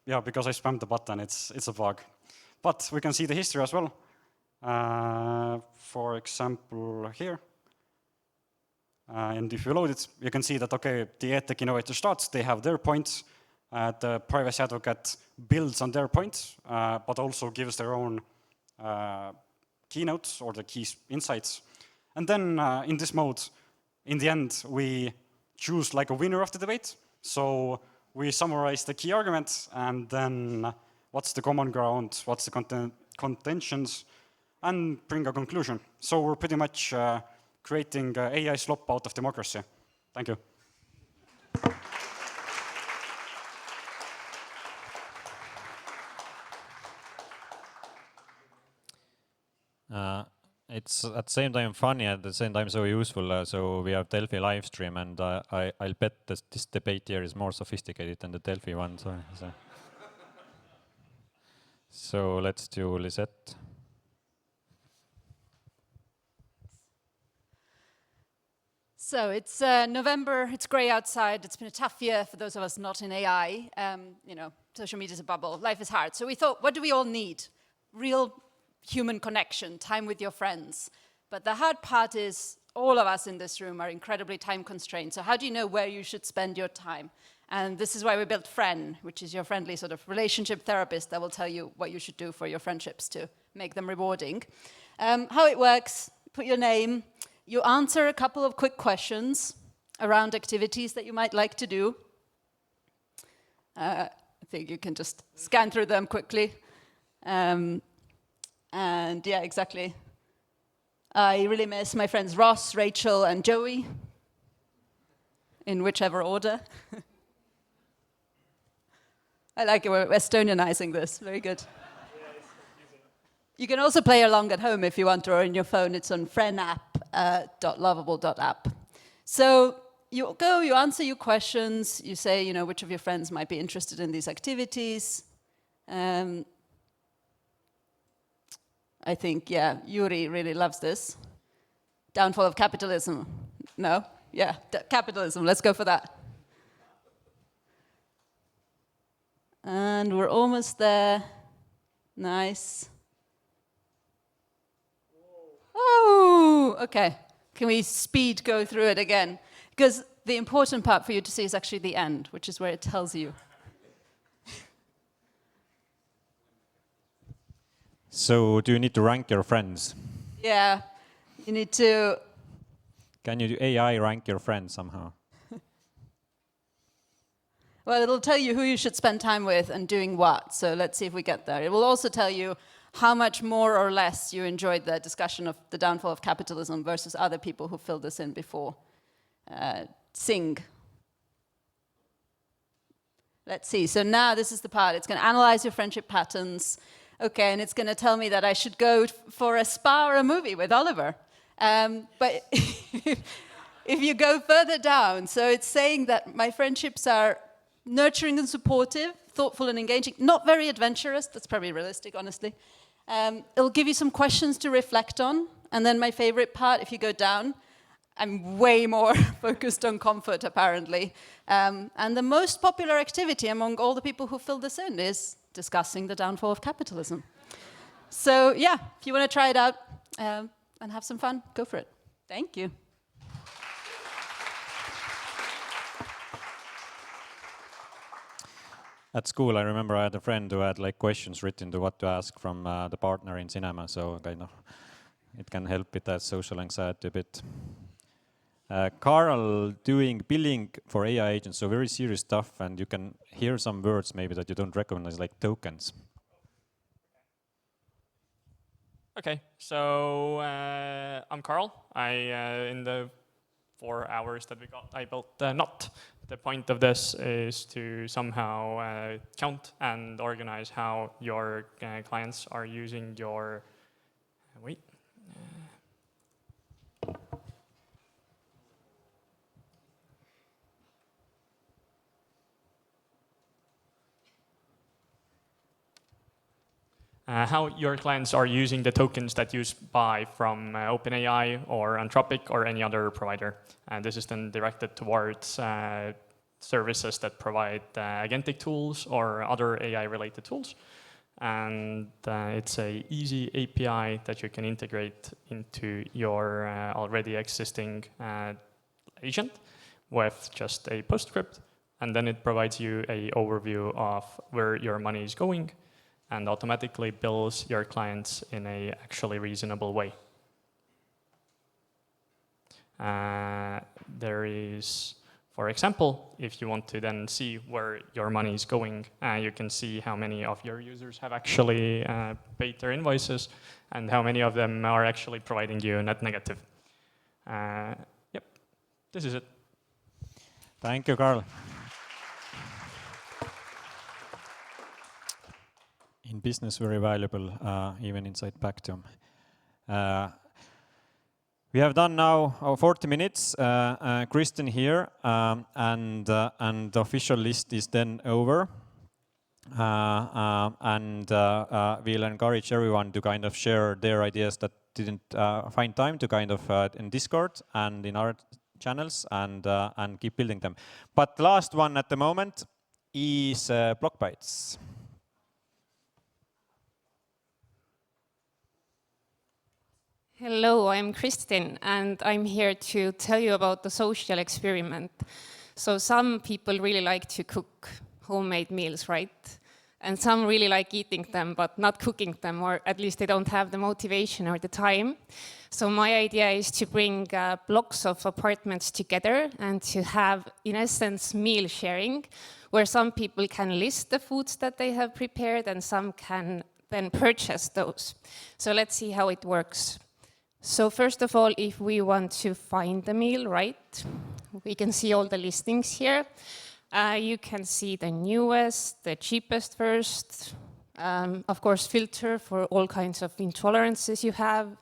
yeah, because I spammed the button, it's a bug. But we can see the history as well. For example, here. And if you load it, you can see that, okay, the edtech innovator starts, they have their points. The privacy advocate builds on their points, but also gives their own keynotes or the key insights. And then in this mode, in the end, we choose like a winner of the debate. So we summarize the key arguments, and then what's the common ground, what's the contentions, and bring a conclusion. So we're pretty much creating AI slop out of democracy. Thank you. It's at the same time funny and at the same time so useful. So we have Delphi live stream, and I'll bet that this debate here is more sophisticated than the Delphi one. So let's do Lisette. So it's November, it's grey outside, it's been a tough year for those of us not in AI. You know, social media is a bubble, life is hard. So we thought, what do we all need? Real human connection, time with your friends. But the hard part is all of us in this room are incredibly time constrained. So how do you know where you should spend your time? And this is why we built Friend, which is your friendly sort of relationship therapist that will tell you what you should do for your friendships to make them rewarding. How it works, put your name, you answer a couple of quick questions around activities that you might like to do. I think you can just scan through them quickly. And yeah, exactly. I really miss my friends Ross, Rachel, and Joey, in whichever order. I like it, we're Estonianizing this, very good. You can also play along at home if you want, or on your phone. It's on frienapp.lovable.app. So you go, you answer your questions, you say, you know, which of your friends might be interested in these activities. I think, yeah, Yuri really loves this. Downfall of capitalism. No? Yeah, capitalism, let's go for that. And we're almost there. Nice. Oh, okay. Can we speed go through it again? Because the important part for you to see is actually the end, which is where it tells you. So do you need to rank your friends? Yeah, you need to... Can you do AI rank your friends somehow? Well, it'll tell you who you should spend time with and doing what. So let's see if we get there. It will also tell you how much more or less you enjoyed the discussion of the downfall of capitalism versus other people who filled this in before. Sing. Let's see. So now this is the part. It's going to analyze your friendship patterns. Okay, and it's going to tell me that I should go for a spa or a movie with Oliver. But if you go further down, so it's saying that my friendships are nurturing and supportive, thoughtful and engaging, not very adventurous. That's probably realistic, honestly. It'll give you some questions to reflect on. And then my favorite part, if you go down, I'm way more focused on comfort, apparently. And the most popular activity among all the people who fill this in is discussing the downfall of capitalism. So yeah, if you want to try it out and have some fun, go for it. Thank you. At school, I remember I had a friend who had like questions written to what to ask from the partner in cinema, so kind of it can help with that social anxiety a bit. Carl doing billing for AI agents, so very serious stuff, and you can hear some words maybe that you don't recognize, like tokens. Okay, so I'm Carl. In the 4 hours that we got, I built Not. The point of this is to somehow count and organize how your clients are using your, how your clients are using the tokens that you buy from OpenAI or Anthropic or any other provider. And this is then directed towards services that provide agentic tools or other AI-related tools. And it's an easy API that you can integrate into your already existing agent with just a PostScript. And then it provides you an overview of where your money is going and automatically bills your clients in a actually reasonable way. There is, for example, if you want to then see where your money is going, you can see how many of your users have actually paid their invoices and how many of them are actually providing you a net negative. Yep, this is it. Thank you, Carl. In business, very valuable, even inside Pactum. We have done now our 40 minutes. Kristen here, and the official list is then over. We'll encourage everyone to kind of share their ideas that didn't find time to kind of in Discord and in our channels and keep building them. But the last one at the moment is Block Bytes. Hello, I'm Kristin, and I'm here to tell you about the social experiment. So some people really like to cook homemade meals, right? And some really like eating them, but not cooking them, or at least they don't have the motivation or the time. So my idea is to bring blocks of apartments together and to have, in essence, meal sharing, where some people can list the foods that they have prepared and some can then purchase those. So let's see how it works. So first of all, if we want to find the meal, right, we can see all the listings here. You can see the newest, the cheapest first, of course filter for all kinds of intolerances you have.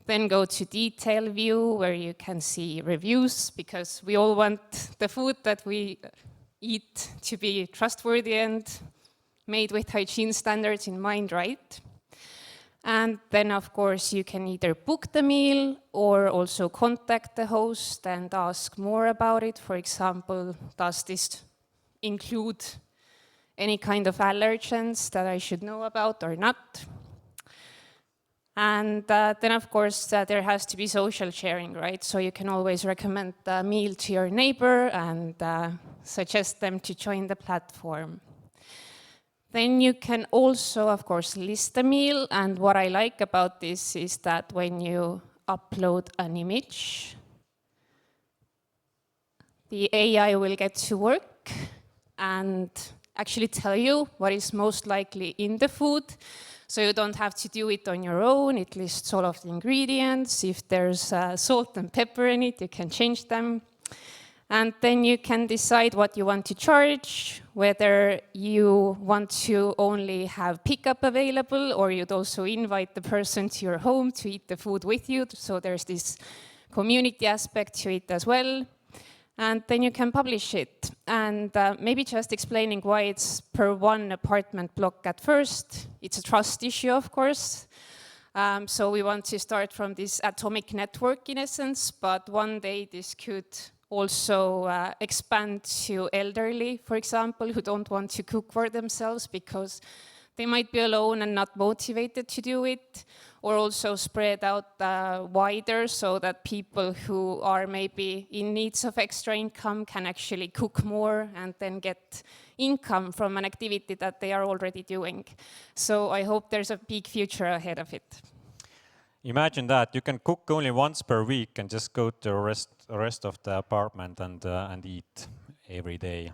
Then go to detail view where you can see reviews, because we all want the food that we eat to be trustworthy and made with hygiene standards in mind, right? And then, of course, you can either book the meal or also contact the host and ask more about it. For example, does this include any kind of allergens that I should know about or not? And then, of course, there has to be social sharing, right? So you can always recommend the meal to your neighbor and suggest them to join the platform. Then you can also, of course, list the meal. And what I like about this is that when you upload an image, the AI will get to work and actually tell you what is most likely in the food. So you don't have to do it on your own. It lists all of the ingredients. If there's salt and pepper in it, you can change them. And then you can decide what you want to charge, whether you want to only have pickup available or you'd also invite the person to your home to eat the food with you. So there's this community aspect to it as well. And then you can publish it. And maybe just explaining why it's per one apartment block at first. It's a trust issue, of course. So we want to start from this atomic network in essence, but one day this could also expand to elderly, for example, who don't want to cook for themselves because they might be alone and not motivated to do it, or also spread out wider so that people who are maybe in needs of extra income can actually cook more and then get income from an activity that they are already doing. So I hope there's a big future ahead of it. Imagine that you can cook only once per week and just go to the rest of the apartment and eat every day.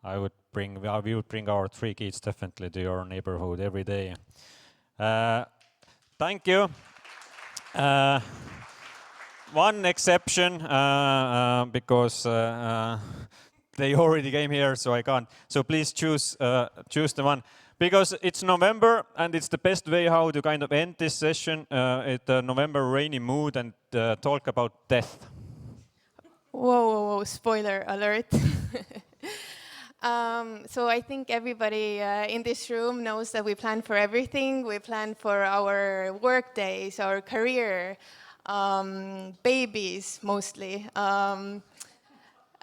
We would bring our 3 kids definitely to your neighborhood every day. Thank you. One exception, because they already came here, so I can't. So please choose the one. Because it's November, and it's the best way how to kind of end this session at the November rainy mood and talk about death. Whoa, spoiler alert. So I think everybody in this room knows that we plan for everything. We plan for our work days, our career, babies mostly.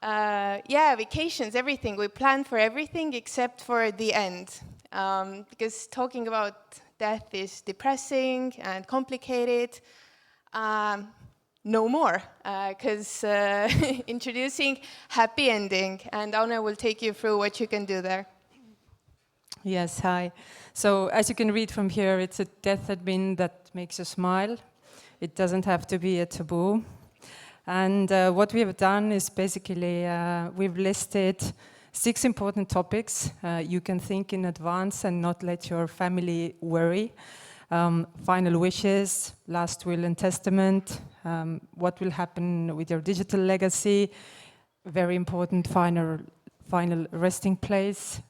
Vacations, everything. We plan for everything except for the end. Because talking about death is depressing and complicated. No more, because introducing happy ending, and Anna will take you through what you can do there. Yes, hi. So as you can read from here, it's a death admin that makes you smile. It doesn't have to be a taboo. And what we have done is basically we've listed 6 important topics you can think in advance and not let your family worry. Final wishes, last will and testament, what will happen with your digital legacy, very important final resting place,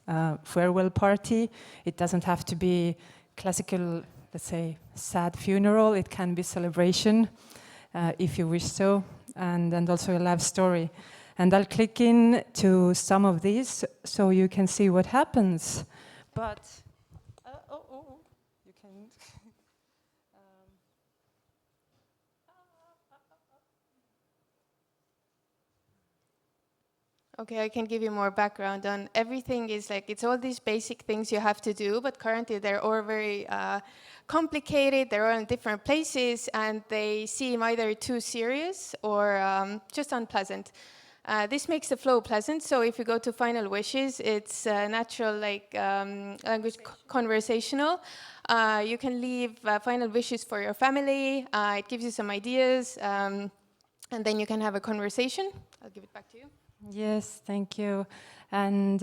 farewell party. It doesn't have to be classical, let's say, sad funeral. It can be celebration, if you wish so, and also a love story. And I'll click in to some of these so you can see what happens. But you can. Okay, I can give you more background on everything. Is like it's all these basic things you have to do, but currently they're all very complicated. They're all in different places, and they seem either too serious or just unpleasant. This makes the flow pleasant. So if you go to final wishes, it's natural, like language conversational. You can leave final wishes for your family. It gives you some ideas, and then you can have a conversation. I'll give it back to you. Yes, thank you. And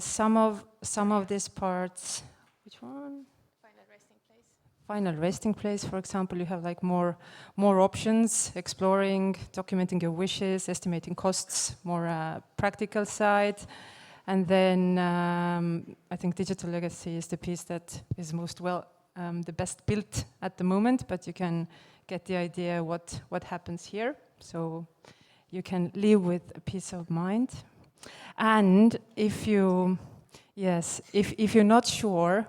some of these parts, which one? Final resting place. Final resting place, for example, you have like more options, exploring, documenting your wishes, estimating costs, more practical side. And then I think digital legacy is the piece that is most the best built at the moment, but you can get the idea what happens here. So you can live with a peace of mind. And if you're not sure,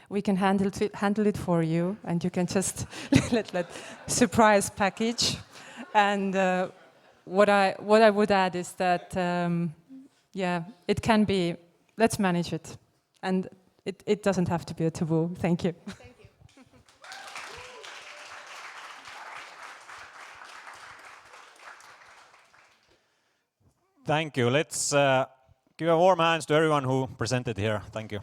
we can handle it for you, and you can just let surprise package. And what I would add is that it can be. Let's manage it, and it doesn't have to be a taboo. Thank you. Thank you. Thank you. Let's give a warm hands to everyone who presented here. Thank you.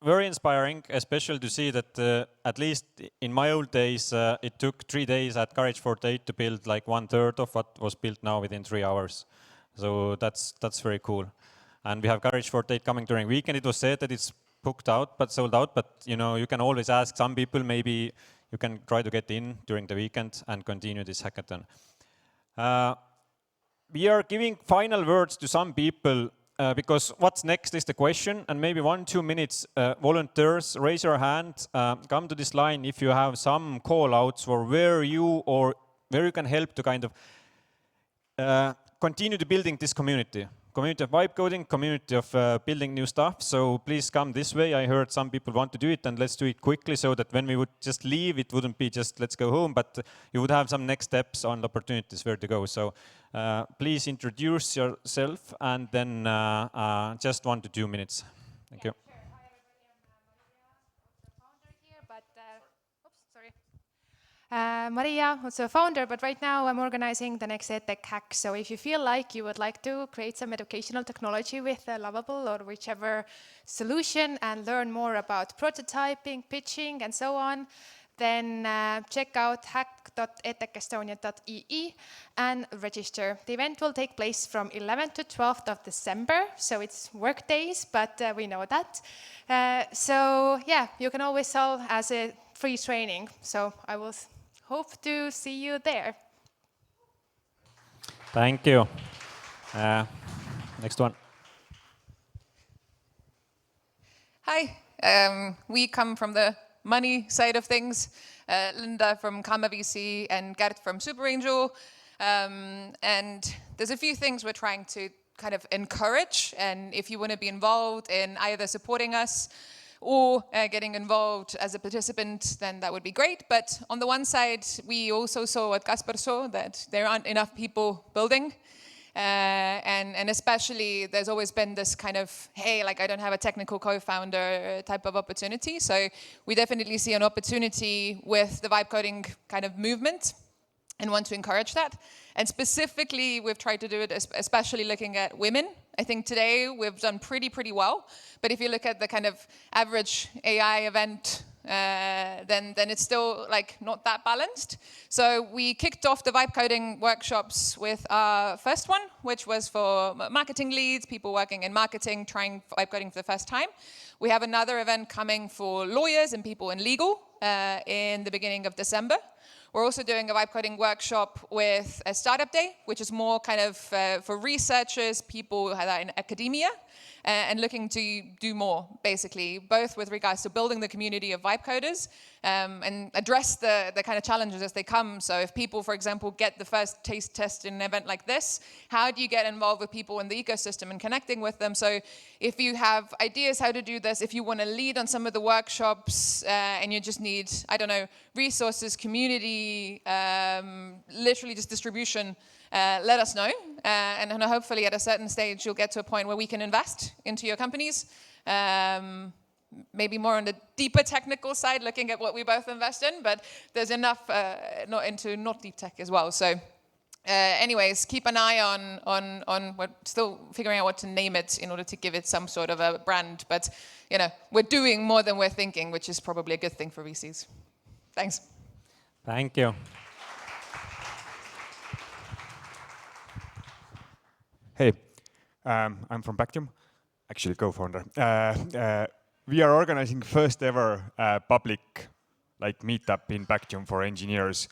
Very inspiring, especially to see that at least in my old days, it took 3 days at Garage 48 to build like 1/3 of what was built now within 3 hours. So that's very cool. And we have Garage 48 coming during weekend. It was said that it's booked out, but sold out. But you can always ask some people. Maybe you can try to get in during the weekend and continue this hackathon. We are giving final words to some people. Because what's next is the question, and maybe 1-2 minutes, volunteers, raise your hand, come to this line if you have some call-outs for where you can help to kind of continue to building this community. community of Vibecoding, community of building new stuff. So please come this way. I heard some people want to do it, and let's do it quickly so that when we would just leave, it wouldn't be just let's go home, but you would have some next steps on opportunities where to go. So please introduce yourself, and then just 1 to 2 minutes. Thank you. Maria, also a founder, but right now I'm organizing the next EdTech hack. So if you feel like you would like to create some educational technology with Lovable or whichever solution and learn more about prototyping, pitching, and so on, then check out hack.edtechestonia.ee and register. The event will take place from 11th to 12th of December, so it's work days, but we know that. So yeah, you can always sell as a free training. So I will hope to see you there. Thank you. Next one. Hi, we come from the money side of things. Linda from Karma VC and Gert from Super Angel. And there's a few things we're trying to kind of encourage. And if you want to be involved in either supporting us or getting involved as a participant, then that would be great. But on the one side, we also saw what Kaspar saw, that there aren't enough people building. And especially there's always been this kind of, hey, like I don't have a technical co-founder type of opportunity. So we definitely see an opportunity with the Vibecoding kind of movement and want to encourage that. And specifically, we've tried to do it especially looking at women. I think today we've done pretty well. But if you look at the kind of average AI event, then it's still like not that balanced. So we kicked off the Vibecoding workshops with our first one, which was for marketing leads, people working in marketing, trying Vibecoding for the first time. We have another event coming for lawyers and people in legal in the beginning of December. We're also doing a Vibecoding workshop with a startup day, which is more kind of for researchers, people that are in academia, and looking to do more, basically, both with regards to building the community of Vibecoders and address the kind of challenges as they come. So if people, for example, get the first taste test in an event like this, how do you get involved with people in the ecosystem and connecting with them? So if you have ideas how to do this, if you want to lead on some of the workshops and you just need, I don't know, resources, community, literally just distribution, let us know. And hopefully at a certain stage, you'll get to a point where we can invest into your companies. Maybe more on the deeper technical side, looking at what we both invest in, but there's enough not deep tech as well. So anyways, keep an eye on we're still figuring out what to name it in order to give it some sort of a brand. But we're doing more than we're thinking, which is probably a good thing for VCs. Thanks. Thank you. Hey, I'm from Pactum, actually co-founder. We are organizing first ever public meetup in Pactum for engineers,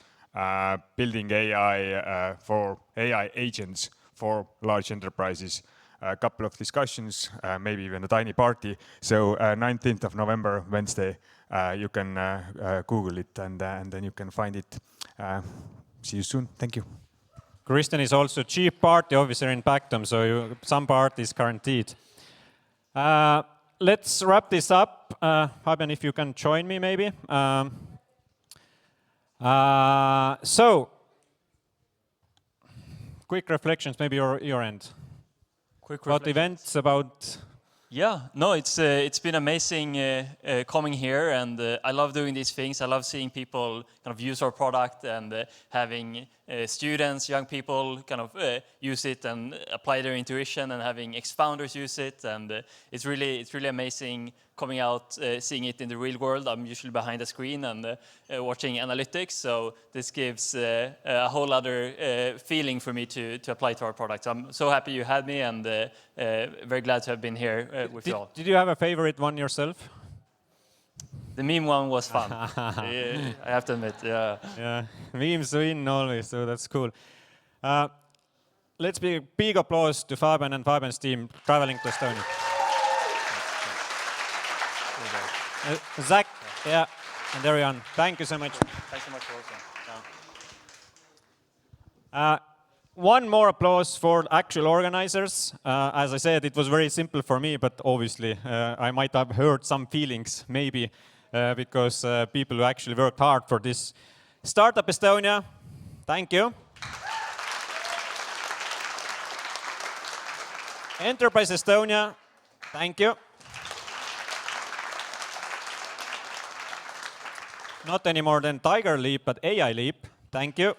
building AI for AI agents for large enterprises. A couple of discussions, maybe even a tiny party. So 19th of November, Wednesday, you can Google it and then you can find it. See you soon. Thank you. Kristen is also chief party officer in Pactum, so some part is guaranteed. Let's wrap this up. Fabian, if you can join me maybe. So, quick reflections, maybe your end. About events, about... Yeah, no, it's been amazing coming here, and I love doing these things. I love seeing people kind of use our product and having students, young people kind of use it and apply their intuition, and having ex-founders use it, and it's really amazing coming out, seeing it in the real world. I'm usually behind the screen and watching analytics, so this gives a whole other feeling for me to apply to our product. I'm so happy you had me, and very glad to have been here with you all. Did you have a favorite one yourself? The meme one was fun. Yeah, I have to admit, yeah. Yeah, memes win always, so that's cool. Let's be a big applause to Fabian and Fabian's team traveling to Estonia. Zach, yeah, and everyone, thank you so much. Thanks so much for watching. one more applause for actual organizers. As I said, it was very simple for me, but obviously I might have hurt some feelings, maybe, because people who actually worked hard for this. Startup Estonia, thank you. Enterprise Estonia, thank you. Not any more than Tiger Leap, but AI Leap, thank you.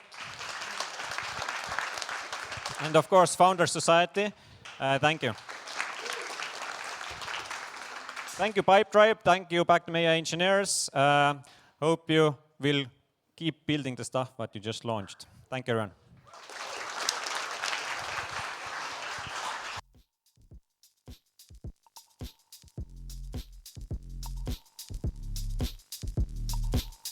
And of course, Founders Society, thank you. Thank you, Pipedrive. Thank you, Pactum AI engineers. Hope you will keep building the stuff that you just launched. Thank you, everyone.